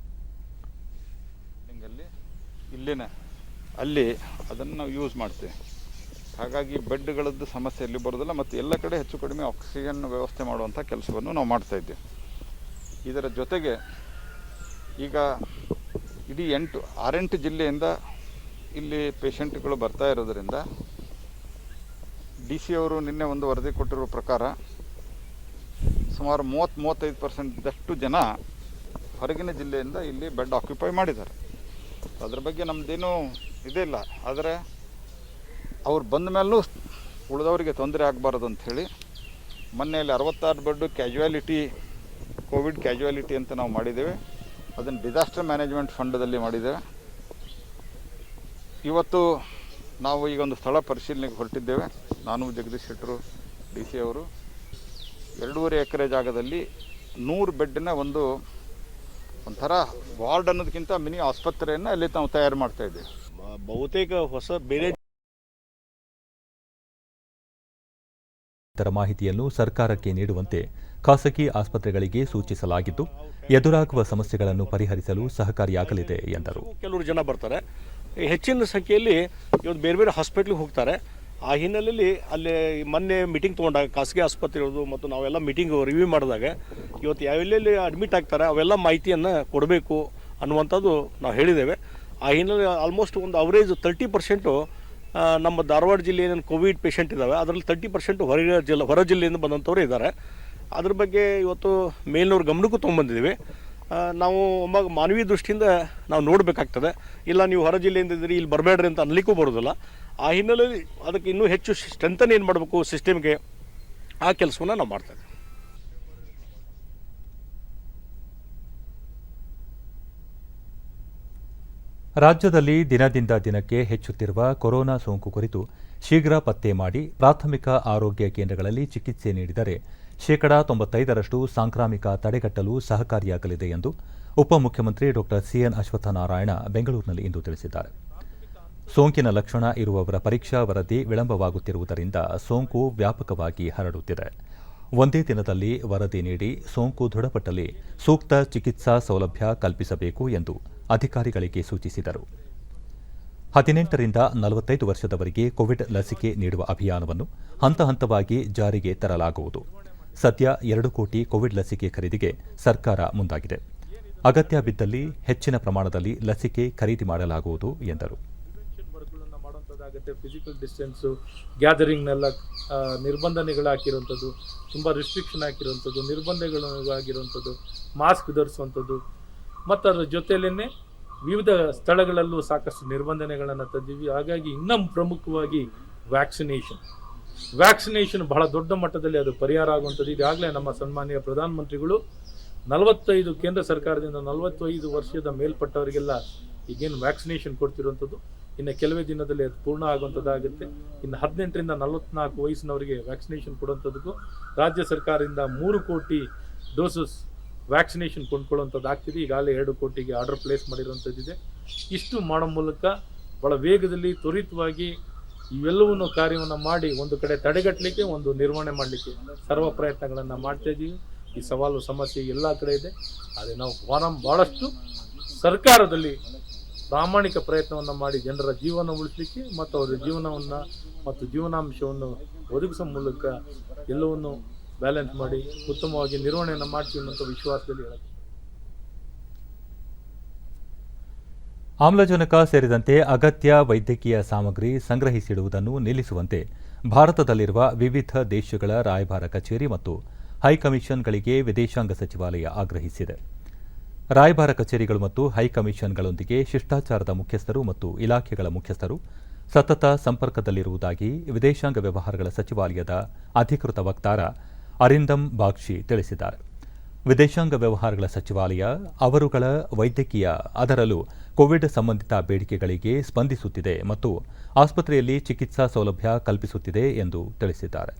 ಅಲ್ಲಿ ಅದನ್ನು ನಾವು ಯೂಸ್ ಮಾಡ್ತೇವೆ. ಹಾಗಾಗಿ ಬೆಡ್ಗಳದ್ದು ಸಮಸ್ಯೆ ಇಲ್ಲಿ ಬರೋದಿಲ್ಲ ಮತ್ತು ಎಲ್ಲ ಕಡೆ ಹೆಚ್ಚು ಕಡಿಮೆ ಆಕ್ಸಿಜನ್ ವ್ಯವಸ್ಥೆ ಮಾಡುವಂಥ ಕೆಲಸವನ್ನು ನಾವು ಮಾಡ್ತಾಯಿದ್ದೇವೆ. ಇದರ ಜೊತೆಗೆ ಈಗ ಇಡೀ 6-8 ಜಿಲ್ಲೆಯಿಂದ ಇಲ್ಲಿ ಪೇಷಂಟ್ಗಳು ಬರ್ತಾ ಇರೋದರಿಂದ DC ಅವರು ನಿನ್ನೆ ಒಂದು ವರದಿ ಕೊಟ್ಟಿರೋ ಪ್ರಕಾರ ಸುಮಾರು 30-35% ಜನ ಹೊರಗಿನ ಜಿಲ್ಲೆಯಿಂದ ಇಲ್ಲಿ ಬೆಡ್ ಆಕ್ಯುಪೈ ಮಾಡಿದ್ದಾರೆ. ಅದ್ರ ಬಗ್ಗೆ ನಮ್ಮದೇನೂ ಇದೇ ಇಲ್ಲ. ಆದರೆ ಅವ್ರು ಬಂದ ಮೇಲೂ ಉಳಿದವರಿಗೆ ತೊಂದರೆ ಆಗಬಾರ್ದು ಅಂಥೇಳಿ ಮೊನ್ನೆಯಲ್ಲಿ 66 ಬೆಡ್ ಕೋವಿಡ್ ಕ್ಯಾಜುಯಾಲಿಟಿ ಅಂತ ನಾವು ಮಾಡಿದ್ದೇವೆ. ಅದನ್ನು ಡಿಸಾಸ್ಟರ್ ಮ್ಯಾನೇಜ್ಮೆಂಟ್ ಫಂಡದಲ್ಲಿ ಮಾಡಿದ್ದೇವೆ. ಇವತ್ತು ನಾವು ಈಗ ಒಂದು ಸ್ಥಳ ಪರಿಶೀಲನೆಗೆ ಹೊರಟಿದ್ದೇವೆ. ನಾನು ಜಗದೀಶ್ ಶೆಟ್ಟರು DC ಅವರು 2.5 ಎಕರೆ ಜಾಗದಲ್ಲಿ 100 ಬೆಡ್ಡಿನ ಒಂಥರ ವಾರ್ಡ್ ಅನ್ನೋದಕ್ಕಿಂತ ಮಿನಿ ಆಸ್ಪತ್ರೆಯನ್ನು ಅಲ್ಲಿ ನಾವು ತಯಾರು ಮಾಡ್ತಾ ಇದ್ದೇವೆ.
ಬಹುತೇಕ ಹೊಸ ಬೇರೆ
ಇತರ ಮಾಹಿತಿಯನ್ನು ಸರ್ಕಾರಕ್ಕೆ ನೀಡುವಂತೆ ಖಾಸಗಿ ಆಸ್ಪತ್ರೆಗಳಿಗೆ ಸೂಚಿಸಲಾಗಿದ್ದು ಎದುರಾಗುವ ಸಮಸ್ಯೆಗಳನ್ನು ಪರಿಹರಿಸಲು ಸಹಕಾರಿಯಾಗಲಿದೆ ಎಂದರು.
ಕೆಲವರು ಜನ ಬರ್ತಾರೆ, ಹೆಚ್ಚಿನ ಸಂಖ್ಯೆಯಲ್ಲಿ ಇವತ್ತು ಬೇರೆ ಬೇರೆ ಹಾಸ್ಪಿಟ್ಲಿಗೆ ಹೋಗ್ತಾರೆ. ಆ ಹಿನ್ನೆಲೆಯಲ್ಲಿ ಅಲ್ಲಿ ಮೊನ್ನೆ ಮೀಟಿಂಗ್ ತೊಗೊಂಡಾಗ ಖಾಸಗಿ ಆಸ್ಪತ್ರೆಗಳದು ಮತ್ತು ನಾವೆಲ್ಲ ಮೀಟಿಂಗ್ ರಿವ್ಯೂ ಮಾಡಿದಾಗ ಇವತ್ತು ಯಾವೆಲ್ಲೆಲ್ಲಿ ಅಡ್ಮಿಟ್ ಆಗ್ತಾರೆ ಅವೆಲ್ಲ ಮಾಹಿತಿಯನ್ನು ಕೊಡಬೇಕು ಅನ್ನುವಂಥದ್ದು ನಾವು ಹೇಳಿದ್ದೇವೆ. ಆ ಹಿನ್ನೆಲೆ ಆಲ್ಮೋಸ್ಟ್ ಒಂದು ಅವರೇಜ್ 30% ನಮ್ಮ ಧಾರವಾಡ ಜಿಲ್ಲೆ ಏನೇನು ಕೋವಿಡ್ ಪೇಷಂಟ್ ಇದ್ದಾವೆ ಅದರಲ್ಲಿ 30% ಹೊರ ಜಿಲ್ಲೆಯಿಂದ ಬಂದಂಥವ್ರು ಇದ್ದಾರೆ. ಅದ್ರ ಬಗ್ಗೆ ಇವತ್ತು ಮೇಲಿನವ್ರ ಗಮನಕ್ಕೂ ತೊಗೊಂಬಂದಿದ್ದೀವಿ. ನಾವು ಮಾನವೀಯ ದೃಷ್ಟಿಯಿಂದ ನಾವು ನೋಡಬೇಕಾಗ್ತದೆ. ಇಲ್ಲ ನೀವು ಹೊರ ಜಿಲ್ಲೆಯಿಂದ ಇದ್ದೀರಿ ಇಲ್ಲಿ ಬರಬೇಡ್ರಿ ಅಂತ ಅನ್ಲಿಕ್ಕೂ ಬರೋದಿಲ್ಲ. ಆ ಹಿನ್ನೆಲೆಯಲ್ಲಿ ಅದಕ್ಕೆ ಇನ್ನೂ ಹೆಚ್ಚು ಸ್ಟ್ರೆಂಥನ್ ಏನು ಮಾಡಬೇಕು ಸಿಸ್ಟಮ್ಗೆ, ಆ ಕೆಲಸವನ್ನು ನಾವು ಮಾಡ್ತೇವೆ.
ರಾಜ್ಯದಲ್ಲಿ ದಿನದಿಂದ ದಿನಕ್ಕೆ ಹೆಚ್ಚುತ್ತಿರುವ ಕೊರೋನಾ ಸೋಂಕು ಕುರಿತು ಶೀಘ್ರ ಪತ್ತೆ ಮಾಡಿ ಪ್ರಾಥಮಿಕ ಆರೋಗ್ಯ ಕೇಂದ್ರಗಳಲ್ಲಿ ಚಿಕಿತ್ಸೆ ನೀಡಿದರೆ 95% ಸಾಂಕ್ರಾಮಿಕ ತಡೆಗಟ್ಟಲು ಸಹಕಾರಿಯಾಗಲಿದೆ ಎಂದು ಉಪಮುಖ್ಯಮಂತ್ರಿ ಡಾ ಸಿಎನ್ ಅಶ್ವತ್ಥನಾರಾಯಣ ಬೆಂಗಳೂರಿನಲ್ಲಿ ಇಂದು ತಿಳಿಸಿದ್ದಾರೆ. ಸೋಂಕಿನ ಲಕ್ಷಣ ಇರುವವರ ಪರೀಕ್ಷಾ ವರದಿ ವಿಳಂಬವಾಗುತ್ತಿರುವುದರಿಂದ ಸೋಂಕು ವ್ಯಾಪಕವಾಗಿ ಹರಡುತ್ತಿದೆ. ಒಂದೇ ದಿನದಲ್ಲಿ ವರದಿ ನೀಡಿ ಸೋಂಕು ದೃಢಪಟ್ಟಲ್ಲಿ ಸೂಕ್ತ ಚಿಕಿತ್ಸಾ ಸೌಲಭ್ಯ ಕಲ್ಪಿಸಬೇಕು ಎಂದು ಅಧಿಕಾರಿಗಳಿಗೆ ಸೂಚಿಸಿದರು. 18ರಿಂದ 45 ವರ್ಷದವರಿಗೆ ಕೋವಿಡ್ ಲಸಿಕೆ ನೀಡುವ ಅಭಿಯಾನವನ್ನು ಹಂತ ಹಂತವಾಗಿ ಜಾರಿಗೆ ತರಲಾಗುವುದು. ಸದ್ಯ 2 ಕೋಟಿ ಕೋವಿಡ್ ಲಸಿಕೆ ಖರೀದಿಗೆ ಸರ್ಕಾರ ಮುಂದಾಗಿದೆ. ಅಗತ್ಯ ಬಿದ್ದಲ್ಲಿ ಹೆಚ್ಚಿನ ಪ್ರಮಾಣದಲ್ಲಿ ಲಸಿಕೆ ಖರೀದಿ ಮಾಡಲಾಗುವುದು ಎಂದರು.
ಫಿಸಿಕಲ್ ಡಿಸ್ಟೆನ್ಸು, ಗ್ಯಾದರಿಂಗ್ನೆಲ್ಲ ನಿರ್ಬಂಧನೆಗಳು ಹಾಕಿರುವಂಥದ್ದು, ತುಂಬ ರಿಸ್ಟ್ರಿಕ್ಷನ್ ಹಾಕಿರುವಂಥದ್ದು, ನಿರ್ಬಂಧಗಳು ಆಗಿರುವಂಥದ್ದು, ಮಾಸ್ಕ್ ಧರಿಸುವಂಥದ್ದು ಮತ್ತು ಅದರ ಜೊತೆಯಲ್ಲೇ ವಿವಿಧ ಸ್ಥಳಗಳಲ್ಲೂ ಸಾಕಷ್ಟು ನಿರ್ಬಂಧನೆಗಳನ್ನು ತಂದಿವಿ. ಹಾಗಾಗಿ ಇನ್ನೂ ಪ್ರಮುಖವಾಗಿ ವ್ಯಾಕ್ಸಿನೇಷನ್ ಬಹಳ ದೊಡ್ಡ ಮಟ್ಟದಲ್ಲಿ ಅದು ಪರಿಹಾರ ಆಗುವಂಥದ್ದು. ಈಗಾಗಲೇ ನಮ್ಮ ಸನ್ಮಾನ್ಯ ಪ್ರಧಾನಮಂತ್ರಿಗಳು 45 ಕೇಂದ್ರ ಸರ್ಕಾರದಿಂದ 45 ವರ್ಷದ ಮೇಲ್ಪಟ್ಟವರಿಗೆಲ್ಲ ಈಗೇನು ವ್ಯಾಕ್ಸಿನೇಷನ್ ಕೊಡ್ತಿರುವಂಥದ್ದು ಇನ್ನು ಕೆಲವೇ ದಿನದಲ್ಲಿ ಅದು ಪೂರ್ಣ ಆಗುವಂಥದ್ದಾಗುತ್ತೆ. ಇನ್ನು 18ರಿಂದ 44 ವಯಸ್ಸಿನವರಿಗೆ ವ್ಯಾಕ್ಸಿನೇಷನ್ ಕೊಡುವಂಥದ್ದಕ್ಕೂ ರಾಜ್ಯ ಸರ್ಕಾರದಿಂದ 3 ಕೋಟಿ ಡೋಸಸ್ ವ್ಯಾಕ್ಸಿನೇಷನ್ ಕೊಂಡ್ಕೊಳ್ಳುವಂಥದ್ದು ಆಗ್ತಿದೆ. ಈಗಾಗಲೇ 2 ಕೋಟಿಗೆ ಆರ್ಡರ್ ಪ್ಲೇಸ್ ಮಾಡಿರುವಂಥದ್ದಿದೆ. ಇಷ್ಟು ಮಾಡೋ ಮೂಲಕ ಭಾಳ ವೇಗದಲ್ಲಿ ತ್ವರಿತವಾಗಿ ಇವೆಲ್ಲವನ್ನೂ ಕಾರ್ಯವನ್ನು ಮಾಡಿ ಒಂದು ಕಡೆ ತಡೆಗಟ್ಟಲಿಕ್ಕೆ, ಒಂದು ನಿರ್ವಹಣೆ ಮಾಡಲಿಕ್ಕೆ ಸರ್ವ ಪ್ರಯತ್ನಗಳನ್ನು ಮಾಡ್ತಾ ಇದ್ದೀವಿ. ಈ ಸವಾಲು ಸಮಸ್ಯೆ ಎಲ್ಲ ಕಡೆ ಇದೆ. ಆದರೆ ನಾವು ಭಾಳಷ್ಟು ಸರ್ಕಾರದಲ್ಲಿ ಪ್ರಾಮಾಣಿಕ ಪ್ರಯತ್ನವನ್ನು ಮಾಡಿ ಜನರ ಜೀವನ ಉಳಿಸಲಿಕ್ಕೆ ಮತ್ತು ಅವರ ಜೀವನವನ್ನು ಮತ್ತು ಜೀವನಾಂಶವನ್ನು ಒದಗಿಸೋ ಮೂಲಕ ಎಲ್ಲವನ್ನು ಬ್ಯಾಲೆನ್ಸ್ ಮಾಡಿ ಉತ್ತಮವಾಗಿ ನಿರ್ವಹಣೆಯನ್ನು ಮಾಡ್ತೀವಿ ಅನ್ನೋ ವಿಶ್ವಾಸದಲ್ಲಿ ಹೇಳುತ್ತೆ.
ಆಮ್ಲಜನಕ ಸೇರಿದಂತೆ ಅಗತ್ಯ ವೈದ್ಯಕೀಯ ಸಾಮಗ್ರಿ ಸಂಗ್ರಹಿಸಿಡುವುದನ್ನು ನಿಲ್ಲಿಸುವಂತೆ ಭಾರತದಲ್ಲಿರುವ ವಿವಿಧ ದೇಶಗಳ ರಾಯಭಾರ ಕಚೇರಿ ಮತ್ತು ಹೈಕಮಿಷನ್ಗಳಿಗೆ ವಿದೇಶಾಂಗ ಸಚಿವಾಲಯ ಆಗ್ರಹಿಸಿದೆ. ರಾಯಭಾರ ಕಚೇರಿಗಳು ಮತ್ತು ಹೈಕಮಿಷನ್ಗಳೊಂದಿಗೆ ಶಿಷ್ಟಾಚಾರದ ಮುಖ್ಯಸ್ಥರು ಮತ್ತು ಇಲಾಖೆಗಳ ಮುಖ್ಯಸ್ಥರು ಸತತ ಸಂಪರ್ಕದಲ್ಲಿರುವುದಾಗಿ ವಿದೇಶಾಂಗ ವ್ಯವಹಾರಗಳ ಸಚಿವಾಲಯದ ಅಧಿಕೃತ ವಕ್ತಾರ ಅರಿಂದಮ್ ಬಾಗ್ಚಿ ತಿಳಿಸಿದ್ದಾರೆ. ವಿದೇಶಾಂಗ ವ್ಯವಹಾರಗಳ ಸಚಿವಾಲಯ ಅವರುಗಳ ವೈದ್ಯಕೀಯ ಅದರಲ್ಲೂ ಕೋವಿಡ್ ಸಂಬಂಧಿತ ಬೇಡಿಕೆಗಳಿಗೆ ಸ್ಪಂದಿಸುತ್ತಿದೆ ಮತ್ತು ಆಸ್ಪತ್ರೆಯಲ್ಲಿ ಚಿಕಿತ್ಸಾ ಸೌಲಭ್ಯ ಕಲ್ಪಿಸುತ್ತಿದೆ ಎಂದು ತಿಳಿಸಿದ್ದಾರೆ.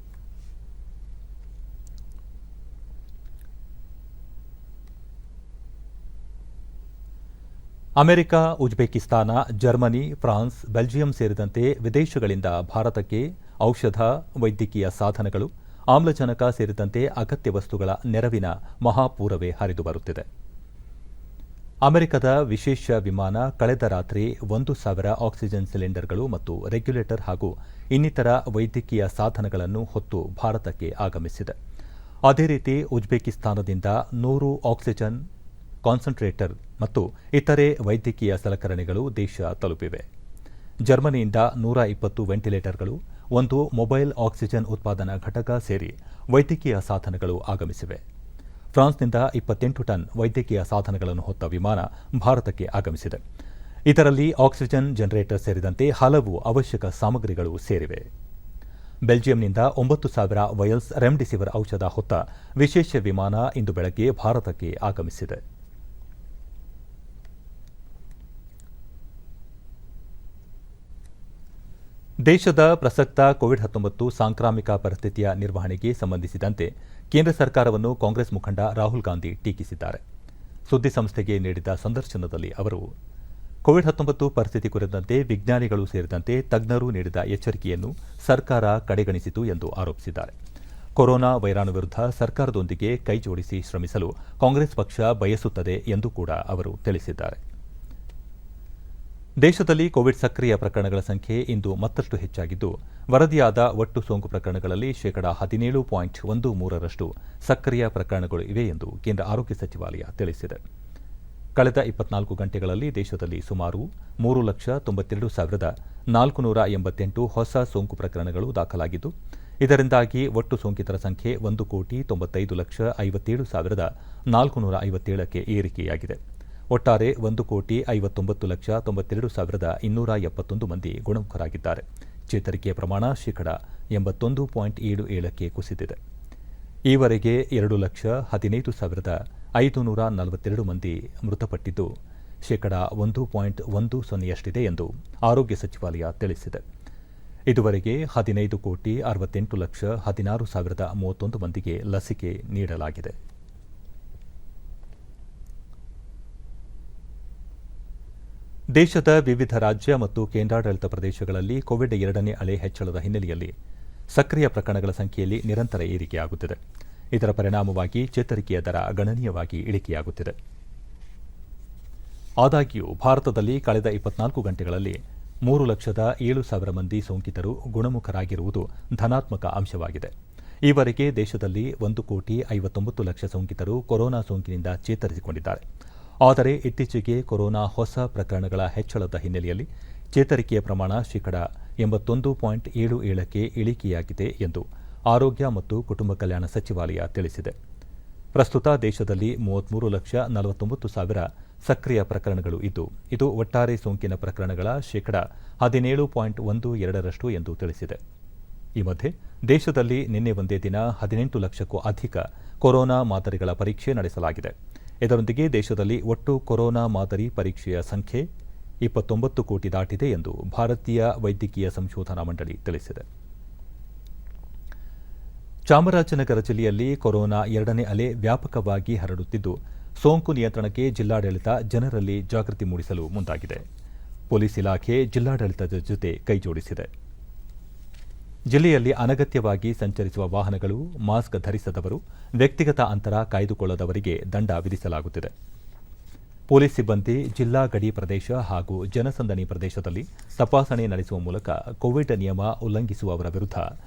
America, Uzbekistan, Germany, France, Belgium ಸೇರಿದಂತೆ ವಿದೇಶಗಳಿಂದ ಭಾರತಕ್ಕೆ ಔಷಧ, ವೈದ್ಯಕೀಯ ಸಾಧನಗಳು, ಆಮ್ಲಜನಕ ಸೇರಿದಂತೆ ಅಗತ್ಯ ವಸ್ತುಗಳ ನೆರವಿನ ಮಹಾಪೂರವೇ ಹರಿದು ಬರುತ್ತಿದೆ. ಅಮೆರಿಕದ ವಿಶೇಷ ವಿಮಾನ ಕಳೆದ ರಾತ್ರಿ 1,000 ಆಕ್ಸಿಜನ್ ಸಿಲಿಂಡರ್ಗಳು ಮತ್ತು ರೆಗ್ಯುಲೇಟರ್ ಹಾಗೂ ಇನ್ನಿತರ ವೈದ್ಯಕೀಯ ಸಾಧನಗಳನ್ನು ಹೊತ್ತು ಭಾರತಕ್ಕೆ ಆಗಮಿಸಿದೆ. ಅದೇ ರೀತಿ ಉಜ್ಬೇಕಿಸ್ತಾನದಿಂದ 100 ಆಕ್ಸಿಜನ್ ಕಾನ್ಸಂಟ್ರೇಟರ್ ಮತ್ತು ಇತರೆ ವೈದ್ಯಕೀಯ ಸಲಕರಣೆಗಳು ದೇಶ ತಲುಪಿವೆ. ಜರ್ಮನಿಯಿಂದ 120 ವೆಂಟಿಲೇಟರ್ಗಳು, 1 ಮೊಬೈಲ್ ಆಕ್ಸಿಜನ್ ಉತ್ಪಾದನಾ ಘಟಕ ಸೇರಿ ವೈದ್ಯಕೀಯ ಸಾಧನಗಳು ಆಗಮಿಸಿವೆ. ಫ್ರಾನ್ಸ್ನಿಂದ 28 ಟನ್ ವೈದ್ಯಕೀಯ ಸಾಧನಗಳನ್ನು ಹೊತ್ತ ವಿಮಾನ ಭಾರತಕ್ಕೆ ಆಗಮಿಸಿದೆ. ಇದರಲ್ಲಿ ಆಕ್ಸಿಜನ್ ಜನರೇಟರ್ ಸೇರಿದಂತೆ ಹಲವು ಅವಶ್ಯಕ ಸಾಮಗ್ರಿಗಳು ಸೇರಿವೆ. ಬೆಲ್ಜಿಯಂನಿಂದ 9,000 ವಯಲ್ಸ್ ರೆಮ್ಡಿಸಿವಿರ್ ಔಷಧ ಹೊತ್ತ ವಿಶೇಷ ವಿಮಾನ ಇಂದು ಬೆಳಗ್ಗೆ ಭಾರತಕ್ಕೆ ಆಗಮಿಸಿದೆ. ದೇಶದ ಪ್ರಸಕ್ತ ಕೋವಿಡ್-19 ಸಾಂಕ್ರಾಮಿಕ ಪರಿಸ್ಥಿತಿಯ ನಿರ್ವಹಣೆಗೆ ಸಂಬಂಧಿಸಿದಂತೆ ಕೇಂದ್ರ ಸರ್ಕಾರವನ್ನು ಕಾಂಗ್ರೆಸ್ ಮುಖಂಡ ರಾಹುಲ್ ಗಾಂಧಿ ಟೀಕಿಸಿದ್ದಾರೆ. ಸುದ್ದಿಸಂಸ್ಥೆಗೆ ನೀಡಿದ ಸಂದರ್ಶನದಲ್ಲಿ ಅವರು ಕೋವಿಡ್-19 ಪರಿಸ್ಥಿತಿ ಕುರಿತಂತೆ ವಿಜ್ಞಾನಿಗಳು ಸೇರಿದಂತೆ ತಜ್ಞರು ನೀಡಿದ ಎಚ್ಚರಿಕೆಯನ್ನು ಸರ್ಕಾರ ಕಡೆಗಣಿಸಿತು ಎಂದು ಆರೋಪಿಸಿದ್ದಾರೆ. ಕೊರೋನಾ ವೈರಾಣು ವಿರುದ್ಧ ಸರ್ಕಾರದೊಂದಿಗೆ ಕೈಜೋಡಿಸಿ ಶ್ರಮಿಸಲು ಕಾಂಗ್ರೆಸ್ ಪಕ್ಷ ಬಯಸುತ್ತದೆ ಎಂದು ಕೂಡ ಅವರು ತಿಳಿಸಿದ್ದಾರೆ. ದೇಶದಲ್ಲಿ ಕೋವಿಡ್ ಸಕ್ರಿಯ ಪ್ರಕರಣಗಳ ಸಂಖ್ಯೆ ಇಂದು ಮತ್ತಷ್ಟು ಹೆಚ್ಚಾಗಿದ್ದು, ವರದಿಯಾದ ಒಟ್ಟು ಸೋಂಕು ಪ್ರಕರಣಗಳಲ್ಲಿ 17.13% ಸಕ್ರಿಯ ಪ್ರಕರಣಗಳು ಇವೆ ಎಂದು ಕೇಂದ್ರ ಆರೋಗ್ಯ ಸಚಿವಾಲಯ ತಿಳಿಸಿದೆ. ಕಳೆದ 24 ಗಂಟೆಗಳಲ್ಲಿ ದೇಶದಲ್ಲಿ ಸುಮಾರು 3,92,488 ಹೊಸ ಸೋಂಕು ಪ್ರಕರಣಗಳು ದಾಖಲಾಗಿದ್ದು, ಇದರಿಂದಾಗಿ ಒಟ್ಟು ಸೋಂಕಿತರ ಸಂಖ್ಯೆ 1,95,57,457ಕ್ಕೆ ಏರಿಕೆಯಾಗಿದೆ. ಒಟ್ಟಾರೆ 1,59,92,271 ಮಂದಿ ಗುಣಮುಖರಾಗಿದ್ದಾರೆ. ಚೇತರಿಕೆಯ ಪ್ರಮಾಣ 81.77ಕ್ಕೆ ಕುಸಿದಿದೆ. ಈವರೆಗೆ 2,15,542 ಮಂದಿ ಮೃತಪಟ್ಟಿದ್ದು, 1.10% ಎಂದು ಆರೋಗ್ಯ ಸಚಿವಾಲಯ ತಿಳಿಸಿದೆ. ಇದುವರೆಗೆ 15,68,16,031 ಮಂದಿಗೆ ಲಸಿಕೆ ನೀಡಲಾಗಿದೆ. ದೇಶದ ವಿವಿಧ ರಾಜ್ಯ ಮತ್ತು ಕೇಂದ್ರಾಡಳಿತ ಪ್ರದೇಶಗಳಲ್ಲಿ ಕೋವಿಡ್ 2ನೇ ಅಲೆ ಹೆಚ್ಚಳದ ಹಿನ್ನೆಲೆಯಲ್ಲಿ ಸಕ್ರಿಯ ಪ್ರಕರಣಗಳ ಸಂಖ್ಯೆಯಲ್ಲಿ ನಿರಂತರ ಏರಿಕೆಯಾಗುತ್ತಿದೆ. ಇದರ ಪರಿಣಾಮವಾಗಿ ಚೇತರಿಕೆಯ ದರ ಗಣನೀಯವಾಗಿ ಇಳಿಕೆಯಾಗುತ್ತಿದೆ. ಆದಾಗ್ಯೂ ಭಾರತದಲ್ಲಿ ಕಳೆದ 24 ಗಂಟೆಗಳಲ್ಲಿ 3,07,000 ಮಂದಿ ಸೋಂಕಿತರು ಗುಣಮುಖರಾಗಿರುವುದು ಧನಾತ್ಮಕ ಅಂಶವಾಗಿದೆ. ಈವರೆಗೆ ದೇಶದಲ್ಲಿ 1,59,00,000 ಸೋಂಕಿತರು ಕೊರೋನಾ ಸೋಂಕಿನಿಂದ ಚೇತರಿಸಿಕೊಂಡಿದ್ದಾರೆ. ಆದರೆ ಇತ್ತೀಚೆಗೆ ಕೊರೋನಾ ಹೊಸ ಪ್ರಕರಣಗಳ ಹೆಚ್ಚಳದ ಹಿನ್ನೆಲೆಯಲ್ಲಿ ಚೇತರಿಕೆಯ ಪ್ರಮಾಣ 81.77ಕ್ಕೆ ಇಳಿಕೆಯಾಗಿದೆ ಎಂದು ಆರೋಗ್ಯ ಮತ್ತು ಕುಟುಂಬ ಕಲ್ಯಾಣ ಸಚಿವಾಲಯ ತಿಳಿಸಿದೆ. ಪ್ರಸ್ತುತ ದೇಶದಲ್ಲಿ 33,49,000 ಸಕ್ರಿಯ ಪ್ರಕರಣಗಳು ಇದ್ದು, ಇದು ಒಟ್ಟಾರೆ ಸೋಂಕಿನ ಪ್ರಕರಣಗಳ 17.12% ಎಂದು ತಿಳಿಸಿದೆ. ಈ ಮಧ್ಯೆ ದೇಶದಲ್ಲಿ ನಿನ್ನೆ ಒಂದೇ ದಿನ 18 ಲಕ್ಷಕ್ಕೂ ಅಧಿಕ ಕೊರೋನಾ ಮಾದರಿಗಳ ಪರೀಕ್ಷೆ ನಡೆಸಲಾಗಿದೆ. ಇದರೊಂದಿಗೆ ದೇಶದಲ್ಲಿ ಒಟ್ಟು ಕೊರೋನಾ ಮಾದರಿ ಪರೀಕ್ಷೆಯ ಸಂಖ್ಯೆ 29 ಕೋಟಿ ದಾಟಿದೆ ಎಂದು ಭಾರತೀಯ ವೈದ್ಯಕೀಯ ಸಂಶೋಧನಾ ಮಂಡಳಿ ತಿಳಿಸಿದೆ. ಚಾಮರಾಜನಗರ ಜಿಲ್ಲೆಯಲ್ಲಿ ಕೊರೋನಾ 2ನೇ ಅಲೆ ವ್ಯಾಪಕವಾಗಿ ಹರಡುತ್ತಿದ್ದು, ಸೋಂಕು ನಿಯಂತ್ರಣಕ್ಕೆ ಜಿಲ್ಲಾಡಳಿತ ಜನರಲ್ಲಿ ಜಾಗೃತಿ ಮೂಡಿಸಲು ಮುಂದಾಗಿದೆ. ಪೊಲೀಸ್ ಇಲಾಖೆ ಜಿಲ್ಲಾಡಳಿತದ ಜೊತೆ ಕೈಜೋಡಿಸಿದೆ. ಜಿಲ್ಲೆಯಲ್ಲಿ ಅನಗತ್ಯವಾಗಿ ಸಂಚರಿಸುವ ವಾಹನಗಳು, ಮಾಸ್ಕ್ ಧರಿಸದವರು, ವ್ಯಕ್ತಿಗತ ಅಂತರ ಕಾಯ್ದುಕೊಳ್ಳದವರಿಗೆ ದಂಡ ವಿಧಿಸಲಾಗುತ್ತಿದೆ. ಪೊಲೀಸ್ ಸಿಬ್ಬಂದಿ ಜಿಲ್ಲಾ ಗಡಿ ಪ್ರದೇಶ ಹಾಗೂ ಜನಸಂದಣಿ ಪ್ರದೇಶದಲ್ಲಿ ತಪಾಸಣೆ ನಡೆಸುವ ಮೂಲಕ ಕೋವಿಡ್ ನಿಯಮ ಉಲ್ಲಂಘಿಸುವವರ ವಿರುದ್ಧ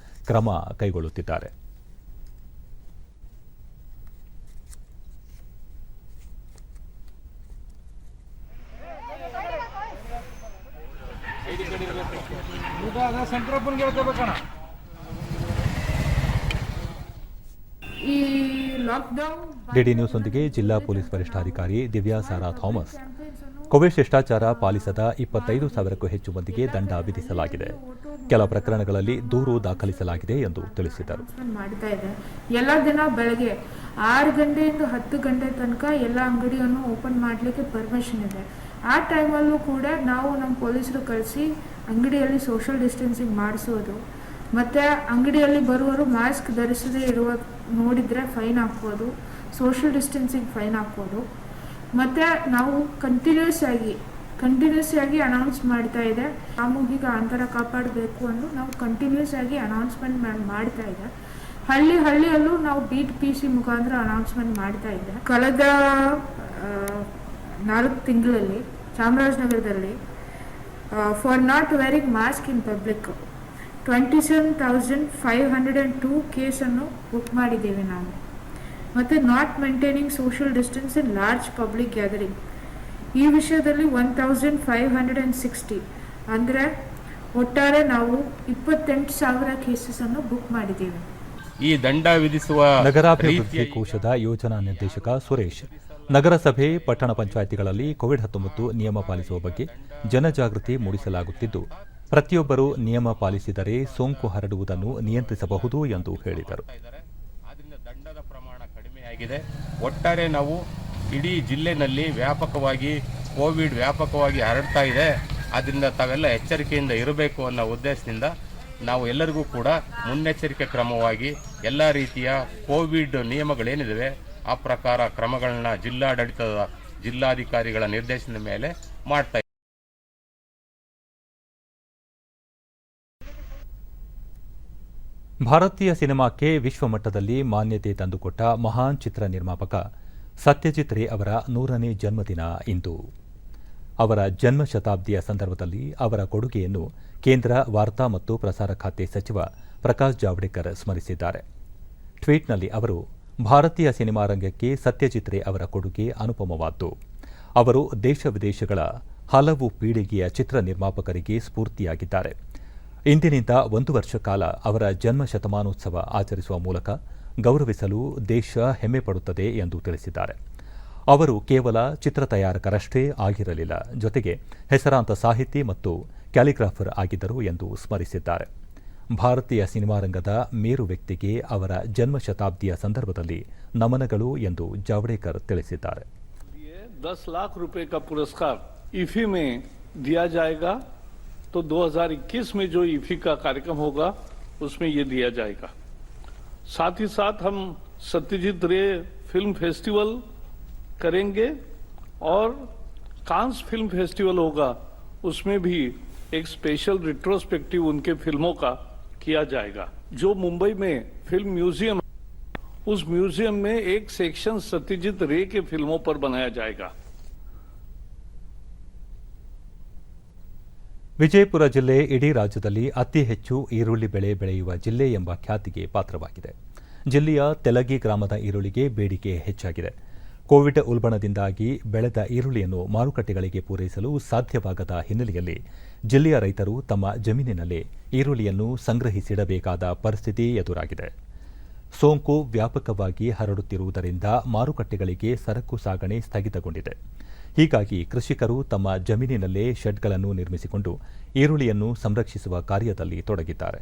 ಕ್ರಮ ಕೈಗೊಳ್ಳುತ್ತಿದ್ದಾರೆ. ಡಿಡಿ ನ್ಯೂಸ್ನೊಂದಿಗೆ ಜಿಲ್ಲಾ ಪೊಲೀಸ್ ವರಿಷ್ಠಾಧಿಕಾರಿ ದಿವ್ಯಾ ಸಾರಾ ಥಾಮಸ್, ಕೋವಿಡ್ ಶಿಷ್ಟಾಚಾರ ಪಾಲಿಸದ 25,000ಕ್ಕೂ ಹೆಚ್ಚು ಮಂದಿಗೆ ದಂಡ ವಿಧಿಸಲಾಗಿದೆ. ಕೆಲ ಪ್ರಕರಣಗಳಲ್ಲಿ ದೂರು ದಾಖಲಿಸಲಾಗಿದೆ ಎಂದು ತಿಳಿಸಿದರು.
ಎಲ್ಲ ದಿನ ಬೆಳಗ್ಗೆ 6 ಗಂಟೆಯಿಂದ 10 ಗಂಟೆ ತನಕ ಎಲ್ಲ ಅಂಗಡಿಯನ್ನು ಓಪನ್ ಮಾಡಲಿಕ್ಕೆ ಪರ್ಮಿಷನ್ ಇದೆ. ಆ ಟೈಮಲ್ಲೂ ಕೂಡ ನಾವು ನಮ್ಮ ಪೊಲೀಸರು ಕಳಿಸಿ ಅಂಗಡಿಯಲ್ಲಿ ಸೋಷಿಯಲ್ ಡಿಸ್ಟೆನ್ಸಿಂಗ್ ಮಾಡಿಸೋದು, ಮತ್ತು ಅಂಗಡಿಯಲ್ಲಿ ಬರುವವರು ಮಾಸ್ಕ್ ಧರಿಸದೇ ಇರುವ ನೋಡಿದರೆ ಫೈನ್ ಹಾಕ್ಬೋದು, ಸೋಷಿಯಲ್ ಡಿಸ್ಟೆನ್ಸಿಂಗ್ ಫೈನ್ ಹಾಕ್ಬೋದು. ಮತ್ತು ನಾವು ಕಂಟಿನ್ಯೂಸ್ ಆಗಿ ಅನೌನ್ಸ್ ಮಾಡ್ತಾ ಇದೆ, ಸಾಮೂಹಿಕ ಅಂತರ ಕಾಪಾಡಬೇಕು ಎಂದು ನಾವು ಕಂಟಿನ್ಯೂಸ್ ಆಗಿ ಅನೌನ್ಸ್ಮೆಂಟ್ ಮಾಡ್ತಾ ಇದೆ. ಹಳ್ಳಿಯಲ್ಲೂ ನಾವು BTPC ಮುಖಾಂತರ ಅನೌನ್ಸ್ಮೆಂಟ್ ಮಾಡ್ತಾ ಇದೆ. ಕಳೆದ 4 ತಿಂಗಳಲ್ಲಿ ಚಾಮರಾಜನಗರದಲ್ಲಿ for not varying mask in public 27,502 ಕೇಸನ್ನು ಬುಕ್ ಮಾಡಿದ್ದೇವೆ ನಾವು. ಮತ್ತು not maintaining social distance in large public gathering ಈ ವಿಷಯದಲ್ಲಿ 1560 ಅಂದರೆ ಒಟ್ಟಾರೆ ನಾವು 28,000 ಕೇಸಸನ್ನು ಬುಕ್ ಮಾಡಿದ್ದೀವಿ.
ಈ ದಂಡ ವಿಧಿಸುವ
ನಗರಾಭಿವೃದ್ಧಿ ಕೋಶದ ಯೋಜನಾ ನಿರ್ದೇಶಕ ಸುರೇಶ್ ನಗರಸಭೆ ಪಟ್ಟಣ ಪಂಚಾಯಿತಿಗಳಲ್ಲಿ ಕೋವಿಡ್-19 ನಿಯಮ ಪಾಲಿಸುವ ಬಗ್ಗೆ ಜನಜಾಗೃತಿ ಮೂಡಿಸಲಾಗುತ್ತಿದ್ದು, ಪ್ರತಿಯೊಬ್ಬರೂ ನಿಯಮ ಪಾಲಿಸಿದರೆ ಸೋಂಕು ಹರಡುವುದನ್ನು ನಿಯಂತ್ರಿಸಬಹುದು ಎಂದು ಹೇಳಿದರು.
ಆದ್ದರಿಂದ ದಂಡದ ಪ್ರಮಾಣ ಕಡಿಮೆಯಾಗಿದೆ. ಒಟ್ಟಾರೆ ನಾವು ಇಡೀ ಜಿಲ್ಲೆನಲ್ಲಿ ವ್ಯಾಪಕವಾಗಿ ಕೋವಿಡ್ ವ್ಯಾಪಕವಾಗಿ ಹರಡ್ತಾ ಇದೆ. ಆದ್ದರಿಂದ ತಾವೆಲ್ಲ ಎಚ್ಚರಿಕೆಯಿಂದ ಇರಬೇಕು ಅನ್ನೋ ಉದ್ದೇಶದಿಂದ ನಾವು ಎಲ್ಲರಿಗೂ ಕೂಡ ಮುನ್ನೆಚ್ಚರಿಕೆ ಕ್ರಮವಾಗಿ ಎಲ್ಲ ರೀತಿಯ ಕೋವಿಡ್ ನಿಯಮಗಳೇನಿವೆ ಆ ಪ್ರಕಾರ ಕ್ರಮಗಳನ್ನ ಜಿಲ್ಲಾಡಳಿತದ ಜಿಲ್ಲಾಧಿಕಾರಿಗಳ ನಿರ್ದೇಶನದ ಮೇಲೆ ಮಾಡ್ತಾ ಇದ್ದೀವಿ.
ಭಾರತೀಯ ಸಿನಿಮಾಕ್ಕೆ ವಿಶ್ವಮಟ್ಟದಲ್ಲಿ ಮಾನ್ಯತೆ ತಂದುಕೊಟ್ಟ ಮಹಾನ್ ಚಿತ್ರ ನಿರ್ಮಾಪಕ ಸತ್ಯಜಿತ್ ರೇ ಅವರ 100ನೇ ಜನ್ಮದಿನ ಇಂದು. ಅವರ ಜನ್ಮ ಶತಾಬ್ದಿಯ ಸಂದರ್ಭದಲ್ಲಿ ಅವರ ಕೊಡುಗೆಯನ್ನು ಕೇಂದ್ರ ವಾರ್ತಾ ಮತ್ತು ಪ್ರಸಾರ ಖಾತೆ ಸಚಿವ ಪ್ರಕಾಶ್ ಜಾವಡೇಕರ್ ಸ್ಮರಿಸಿದ್ದಾರೆ. ಟ್ವೀಟ್ನಲ್ಲಿ ಅವರು, ಭಾರತೀಯ ಸಿನಿಮಾ ರಂಗಕ್ಕೆ ಸತ್ಯಜಿತ್ ರೇ ಅವರ ಕೊಡುಗೆ ಅನುಪಮವಾದ್ದು. ಅವರು ದೇಶ ವಿದೇಶಗಳ ಹಲವು ಪೀಳಿಗೆಯ ಚಿತ್ರ ನಿರ್ಮಾಪಕರಿಗೆ ಸ್ಫೂರ್ತಿಯಾಗಿದ್ದಾರೆ. ಇಂದಿನಿಂದ 1 ವರ್ಷ ಕಾಲ ಅವರ ಜನ್ಮ ಶತಮಾನೋತ್ಸವ ಆಚರಿಸುವ ಮೂಲಕ ಗೌರವಿಸಲು ದೇಶ ಹೆಮ್ಮೆ ಪಡುತ್ತದೆ ಎಂದು ತಿಳಿಸಿದ್ದಾರೆ. ಅವರು ಕೇವಲ ಚಿತ್ರ ತಯಾರಕರಷ್ಟೇ ಆಗಿರಲಿಲ್ಲ, ಜೊತೆಗೆ ಹೆಸರಾಂತ ಸಾಹಿತಿ ಮತ್ತು ಕ್ಯಾಲಿಗ್ರಾಫರ್ ಆಗಿದ್ದರು ಎಂದು ಸ್ಮರಿಸಿದ್ದಾರೆ. ಭಾರತೀಯ ಸಿನಿಮಾ ರಂಗದ ಮೇರು ವ್ಯಕ್ತಿಗೆ ಅವರ ಜನ್ಮ ಶತಾಬ್ದಿಯ ಸಂದರ್ಭದಲ್ಲಿ ನಮನಗಳು ಎಂದು ಜಾವಡೇಕರ್ ತಿಳಿಸಿದ್ದಾರೆ.
10 लाख रुपए का पुरस्कार ईफी में दिया जाएगा, तो 2021 में जो ईफी का कार्यक्रम होगा उसमें ये दिया जाएगा. साथ ही साथ हम सत्यजीत रे फिल्म फेस्टिवल करेंगे और कांस फिल्म फेस्टिवल होगा, उसमें भी एक स्पेशल रिट्रोस्पेक्टिव उनके फिल्मों का किया जाएगा. जो मुंबई में फिल्म म्यूजियम, उस म्यूजियम में एक सेक्शन सत्यजीत रे के फिल्मों पर बनाया जाएगा.
ವಿಜಯಪುರ ಜಿಲ್ಲೆ ಇಡೀ ರಾಜ್ಯದಲ್ಲಿ ಅತಿ ಹೆಚ್ಚು ಈರುಳ್ಳಿ ಬೆಳೆ ಬೆಳೆಯುವ ಜಿಲ್ಲೆ ಎಂಬ ಖ್ಯಾತಿಗೆ ಪಾತ್ರವಾಗಿದೆ. ಜಿಲ್ಲೆಯ ತೆಲಗಿ ಗ್ರಾಮದ ಈರುಳ್ಳಿಗೆ ಬೇಡಿಕೆ ಹೆಚ್ಚಾಗಿದೆ. ಕೋವಿಡ್ ಉಲ್ಬಣದಿಂದಾಗಿ ಬೆಳೆದ ಈರುಳ್ಳಿಯನ್ನು ಮಾರುಕಟ್ಟೆಗಳಿಗೆ ಪೂರೈಸಲು ಸಾಧ್ಯವಾಗದ ಹಿನ್ನೆಲೆಯಲ್ಲಿ ಜಿಲ್ಲೆಯ ರೈತರು ತಮ್ಮ ಜಮೀನಿನಲ್ಲೇ ಈರುಳ್ಳಿಯನ್ನು ಸಂಗ್ರಹಿಸಿಡಬೇಕಾದ ಪರಿಸ್ಥಿತಿ ಎದುರಾಗಿದೆ. ಸೋಂಕು ವ್ಯಾಪಕವಾಗಿ ಹರಡುತ್ತಿರುವುದರಿಂದ ಮಾರುಕಟ್ಟೆಗಳಿಗೆ ಸರಕು ಸಾಗಣೆ ಸ್ಥಗಿತಗೊಂಡಿದೆ. ಹೀಗಾಗಿ ಕೃಷಿಕರು ತಮ್ಮ ಜಮೀನಿನಲ್ಲೇ ಶೆಡ್ಗಳನ್ನು ನಿರ್ಮಿಸಿಕೊಂಡು ಈರುಳ್ಳಿಯನ್ನು ಸಂರಕ್ಷಿಸುವ ಕಾರ್ಯದಲ್ಲಿ ತೊಡಗಿದ್ದಾರೆ.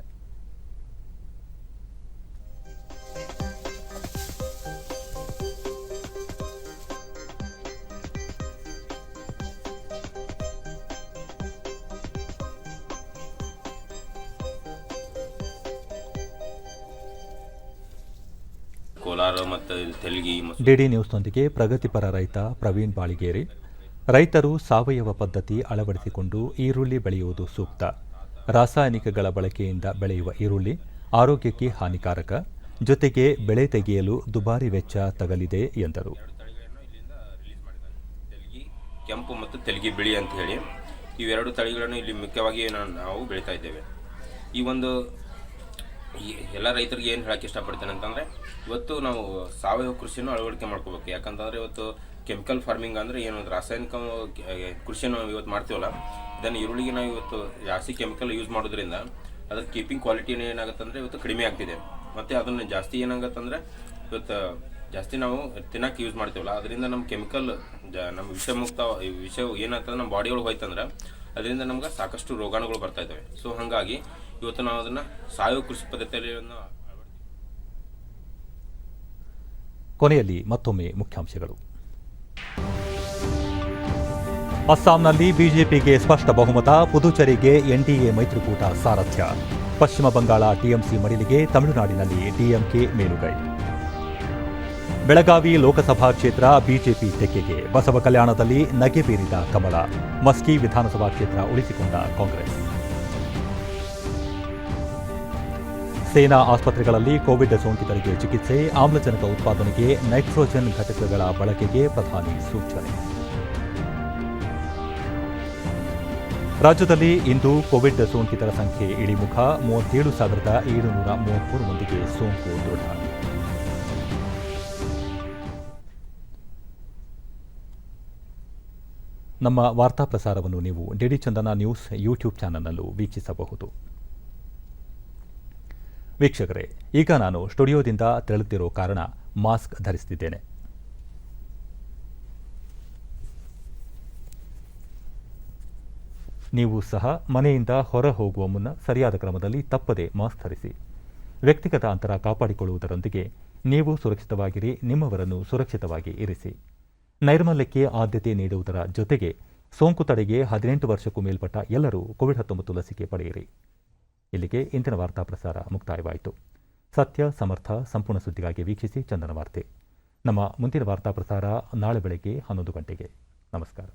ಡಿಡಿ ನ್ಯೂಸ್ನೊಂದಿಗೆ ಪ್ರಗತಿಪರ ರೈತ ಪ್ರವೀಣ್ ಬಾಳಿಗೇರಿ, ರೈತರು ಸಾವಯವ ಪದ್ಧತಿ ಅಳವಡಿಸಿಕೊಂಡು ಈರುಳ್ಳಿ ಬೆಳೆಯುವುದು ಸೂಕ್ತ. ರಾಸಾಯನಿಕಗಳ ಬಳಕೆಯಿಂದ ಬೆಳೆಯುವ ಈರುಳ್ಳಿ ಆರೋಗ್ಯಕ್ಕೆ ಹಾನಿಕಾರಕ, ಜೊತೆಗೆ ಬೆಳೆ ತೆಗೆಯಲು ದುಬಾರಿ ವೆಚ್ಚ ತಗಲಿದೆ ಎಂದರು.
ಕೆಂಪು ಮತ್ತು ತೆಲಗಿ ಬಿಳಿ ಅಂತ ಹೇಳಿ ಇವೆರಡು ತಳಿಗಳನ್ನು ಇಲ್ಲಿ ಮುಖ್ಯವಾಗಿ ನಾವು ಬೆಳೀತಾ ಇದ್ದೇವೆ. ಈ ಎಲ್ಲ ರೈತರಿಗೆ ಏನು ಹೇಳಕ್ಕೆ ಇಷ್ಟಪಡ್ತೇನೆ ಅಂತಂದರೆ, ಇವತ್ತು ನಾವು ಸಾವಯವ ಕೃಷಿಯನ್ನು ಅಳವಡಿಕೆ ಮಾಡ್ಕೋಬೇಕು. ಯಾಕಂತಂದರೆ ಇವತ್ತು ಕೆಮಿಕಲ್ ಫಾರ್ಮಿಂಗ್ ಅಂದರೆ ಏನು, ರಾಸಾಯನಿಕ ಕೃಷಿಯನ್ನು ಇವತ್ತು ಮಾಡ್ತೀವಲ್ಲ, ಇದನ್ನು ಈರುಳ್ಳಿಗೆ ನಾವು ಇವತ್ತು ಜಾಸ್ತಿ ಕೆಮಿಕಲ್ ಯೂಸ್ ಮಾಡೋದ್ರಿಂದ ಅದರ ಕೀಪಿಂಗ್ ಕ್ವಾಲಿಟಿ ಏನಾಗುತ್ತೆ ಅಂದರೆ ಇವತ್ತು ಕಡಿಮೆ ಆಗ್ತಿದೆ. ಮತ್ತು ಅದನ್ನು ಜಾಸ್ತಿ ಏನಾಗುತ್ತಂದರೆ ಇವತ್ತು ಜಾಸ್ತಿ ನಾವು ತಿನ್ನಕ್ಕೆ ಯೂಸ್ ಮಾಡ್ತೀವಲ್ಲ, ಅದರಿಂದ ನಮ್ಮ ಕೆಮಿಕಲ್ ನಮ್ಮ ವಿಷ ಏನಾಗ್ತದೆ ನಮ್ಮ ಬಾಡಿ ಒಳಗೆ ಹೋಯ್ತಂದ್ರೆ ಅದರಿಂದ ನಮ್ಗೆ ಸಾಕಷ್ಟು ರೋಗಾಣುಗಳು ಬರ್ತಾ ಇದ್ದಾವೆ. ಸೊ ಹಾಗಾಗಿ ಇವತ್ತು ನಾವು ಅದನ್ನು ಸಾವಯವ ಕೃಷಿ ಪದ್ಧತಿಯಲ್ಲಿ
ಕೊನೆಯಲ್ಲಿ ಮತ್ತೊಮ್ಮೆ ಮುಖ್ಯಾಂಶಗಳು. ಅಸ್ಸಾಂನಲ್ಲಿ ಬಿಜೆಪಿಗೆ ಸ್ಪಷ್ಟ ಬಹುಮತ, ಪುದುಚೇರಿಗೆ ಎನ್ಡಿಎ ಮೈತ್ರಿಕೂಟ ಸಾರಥ್ಯ. ಪಶ್ಚಿಮ ಬಂಗಾಳ ಟಿಎಂಸಿ ಮಡಿಲಿಗೆ ತಮಿಳುನಾಡಿನಲ್ಲಿ ಡಿಎಂಕೆ ಮೇಲುಗೈ. ಬೆಳಗಾವಿ ಲೋಕಸಭಾ ಕ್ಷೇತ್ರ ಬಿಜೆಪಿ ತೆಕ್ಕೆಗೆ, ಬಸವ ಕಲ್ಯಾಣದಲ್ಲಿ ನಗೆ ಬೀರಿದ ಕಮಲ. ಮಸ್ಕಿ ವಿಧಾನಸಭಾ ಕ್ಷೇತ್ರ ಉಳಿಸಿಕೊಂಡ ಕಾಂಗ್ರೆಸ್. ಸೇನಾ ಆಸ್ಪತ್ರೆಗಳಲ್ಲಿ ಕೋವಿಡ್ ಸೋಂಕಿತರಿಗೆ ಚಿಕಿತ್ಸೆ, ಆಮ್ಲಜನಕ ಉತ್ಪಾದನೆಗೆ ನೈಟ್ರೋಜನ್ ಘಟಕಗಳ ಬಳಕೆಗೆ ಪ್ರಧಾನಿ ಸೂಚನೆ. ರಾಜ್ಯದಲ್ಲಿ ಇಂದು ಕೋವಿಡ್ ಸೋಂಕಿತರ ಸಂಖ್ಯೆ ಇಳಿಮುಖ, 37,733 ಮಂದಿಗೆ ಸೋಂಕು ದೃಢ. ನಮ್ಮ ವಾರ್ತಾ ಪ್ರಸಾರವನ್ನು ನೀವು ಡಿಡಿ ಚಂದನ ನ್ಯೂಸ್ ಯೂಟ್ಯೂಬ್ ಚಾನಲ್ನಲ್ಲೂ ವೀಕ್ಷಿಸಬಹುದು. ವೀಕ್ಷಕರೇ, ಈಗ ನಾನು ಸ್ಟುಡಿಯೋದಿಂದ ತೆರಳುತ್ತಿರೋ ಕಾರಣ ಮಾಸ್ಕ್ ಧರಿಸುತ್ತಿದ್ದೇನೆ. ನೀವು ಸಹ ಮನೆಯಿಂದ ಹೊರ ಹೋಗುವ ಮುನ್ನ ಸರಿಯಾದ ಕ್ರಮದಲ್ಲಿ ತಪ್ಪದೆ ಮಾಸ್ಕ್ ಧರಿಸಿ. ವ್ಯಕ್ತಿಗತ ಅಂತರ ಕಾಪಾಡಿಕೊಳ್ಳುವುದರೊಂದಿಗೆ ನೀವು ಸುರಕ್ಷಿತವಾಗಿರಿ, ನಿಮ್ಮವರನ್ನು ಸುರಕ್ಷಿತವಾಗಿ ಇರಿಸಿ. ನೈರ್ಮಲ್ಯಕ್ಕೆ ಆದ್ಯತೆ ನೀಡುವುದರ ಜೊತೆಗೆ ಸೋಂಕು ತಡೆಗೆ 18 ವರ್ಷಕ್ಕೂ ಮೇಲ್ಪಟ್ಟ ಎಲ್ಲರೂ ಕೋವಿಡ್-19 ಲಸಿಕೆ ಪಡೆಯಿರಿ. ಇಲ್ಲಿಗೆ ಇಂದಿನ ವಾರ್ತಾ ಪ್ರಸಾರ ಮುಕ್ತಾಯವಾಯಿತು. ಸತ್ಯ, ಸಮರ್ಥ, ಸಂಪೂರ್ಣ ಸುದ್ದಿಗಾಗಿ ವೀಕ್ಷಿಸಿ ಚಂದನ ವಾರ್ತೆ. ನಮ್ಮ ಮುಂದಿನ ವಾರ್ತಾ ಪ್ರಸಾರ ನಾಳೆ ಬೆಳಗ್ಗೆ 11 ಗಂಟೆಗೆ. ನಮಸ್ಕಾರ.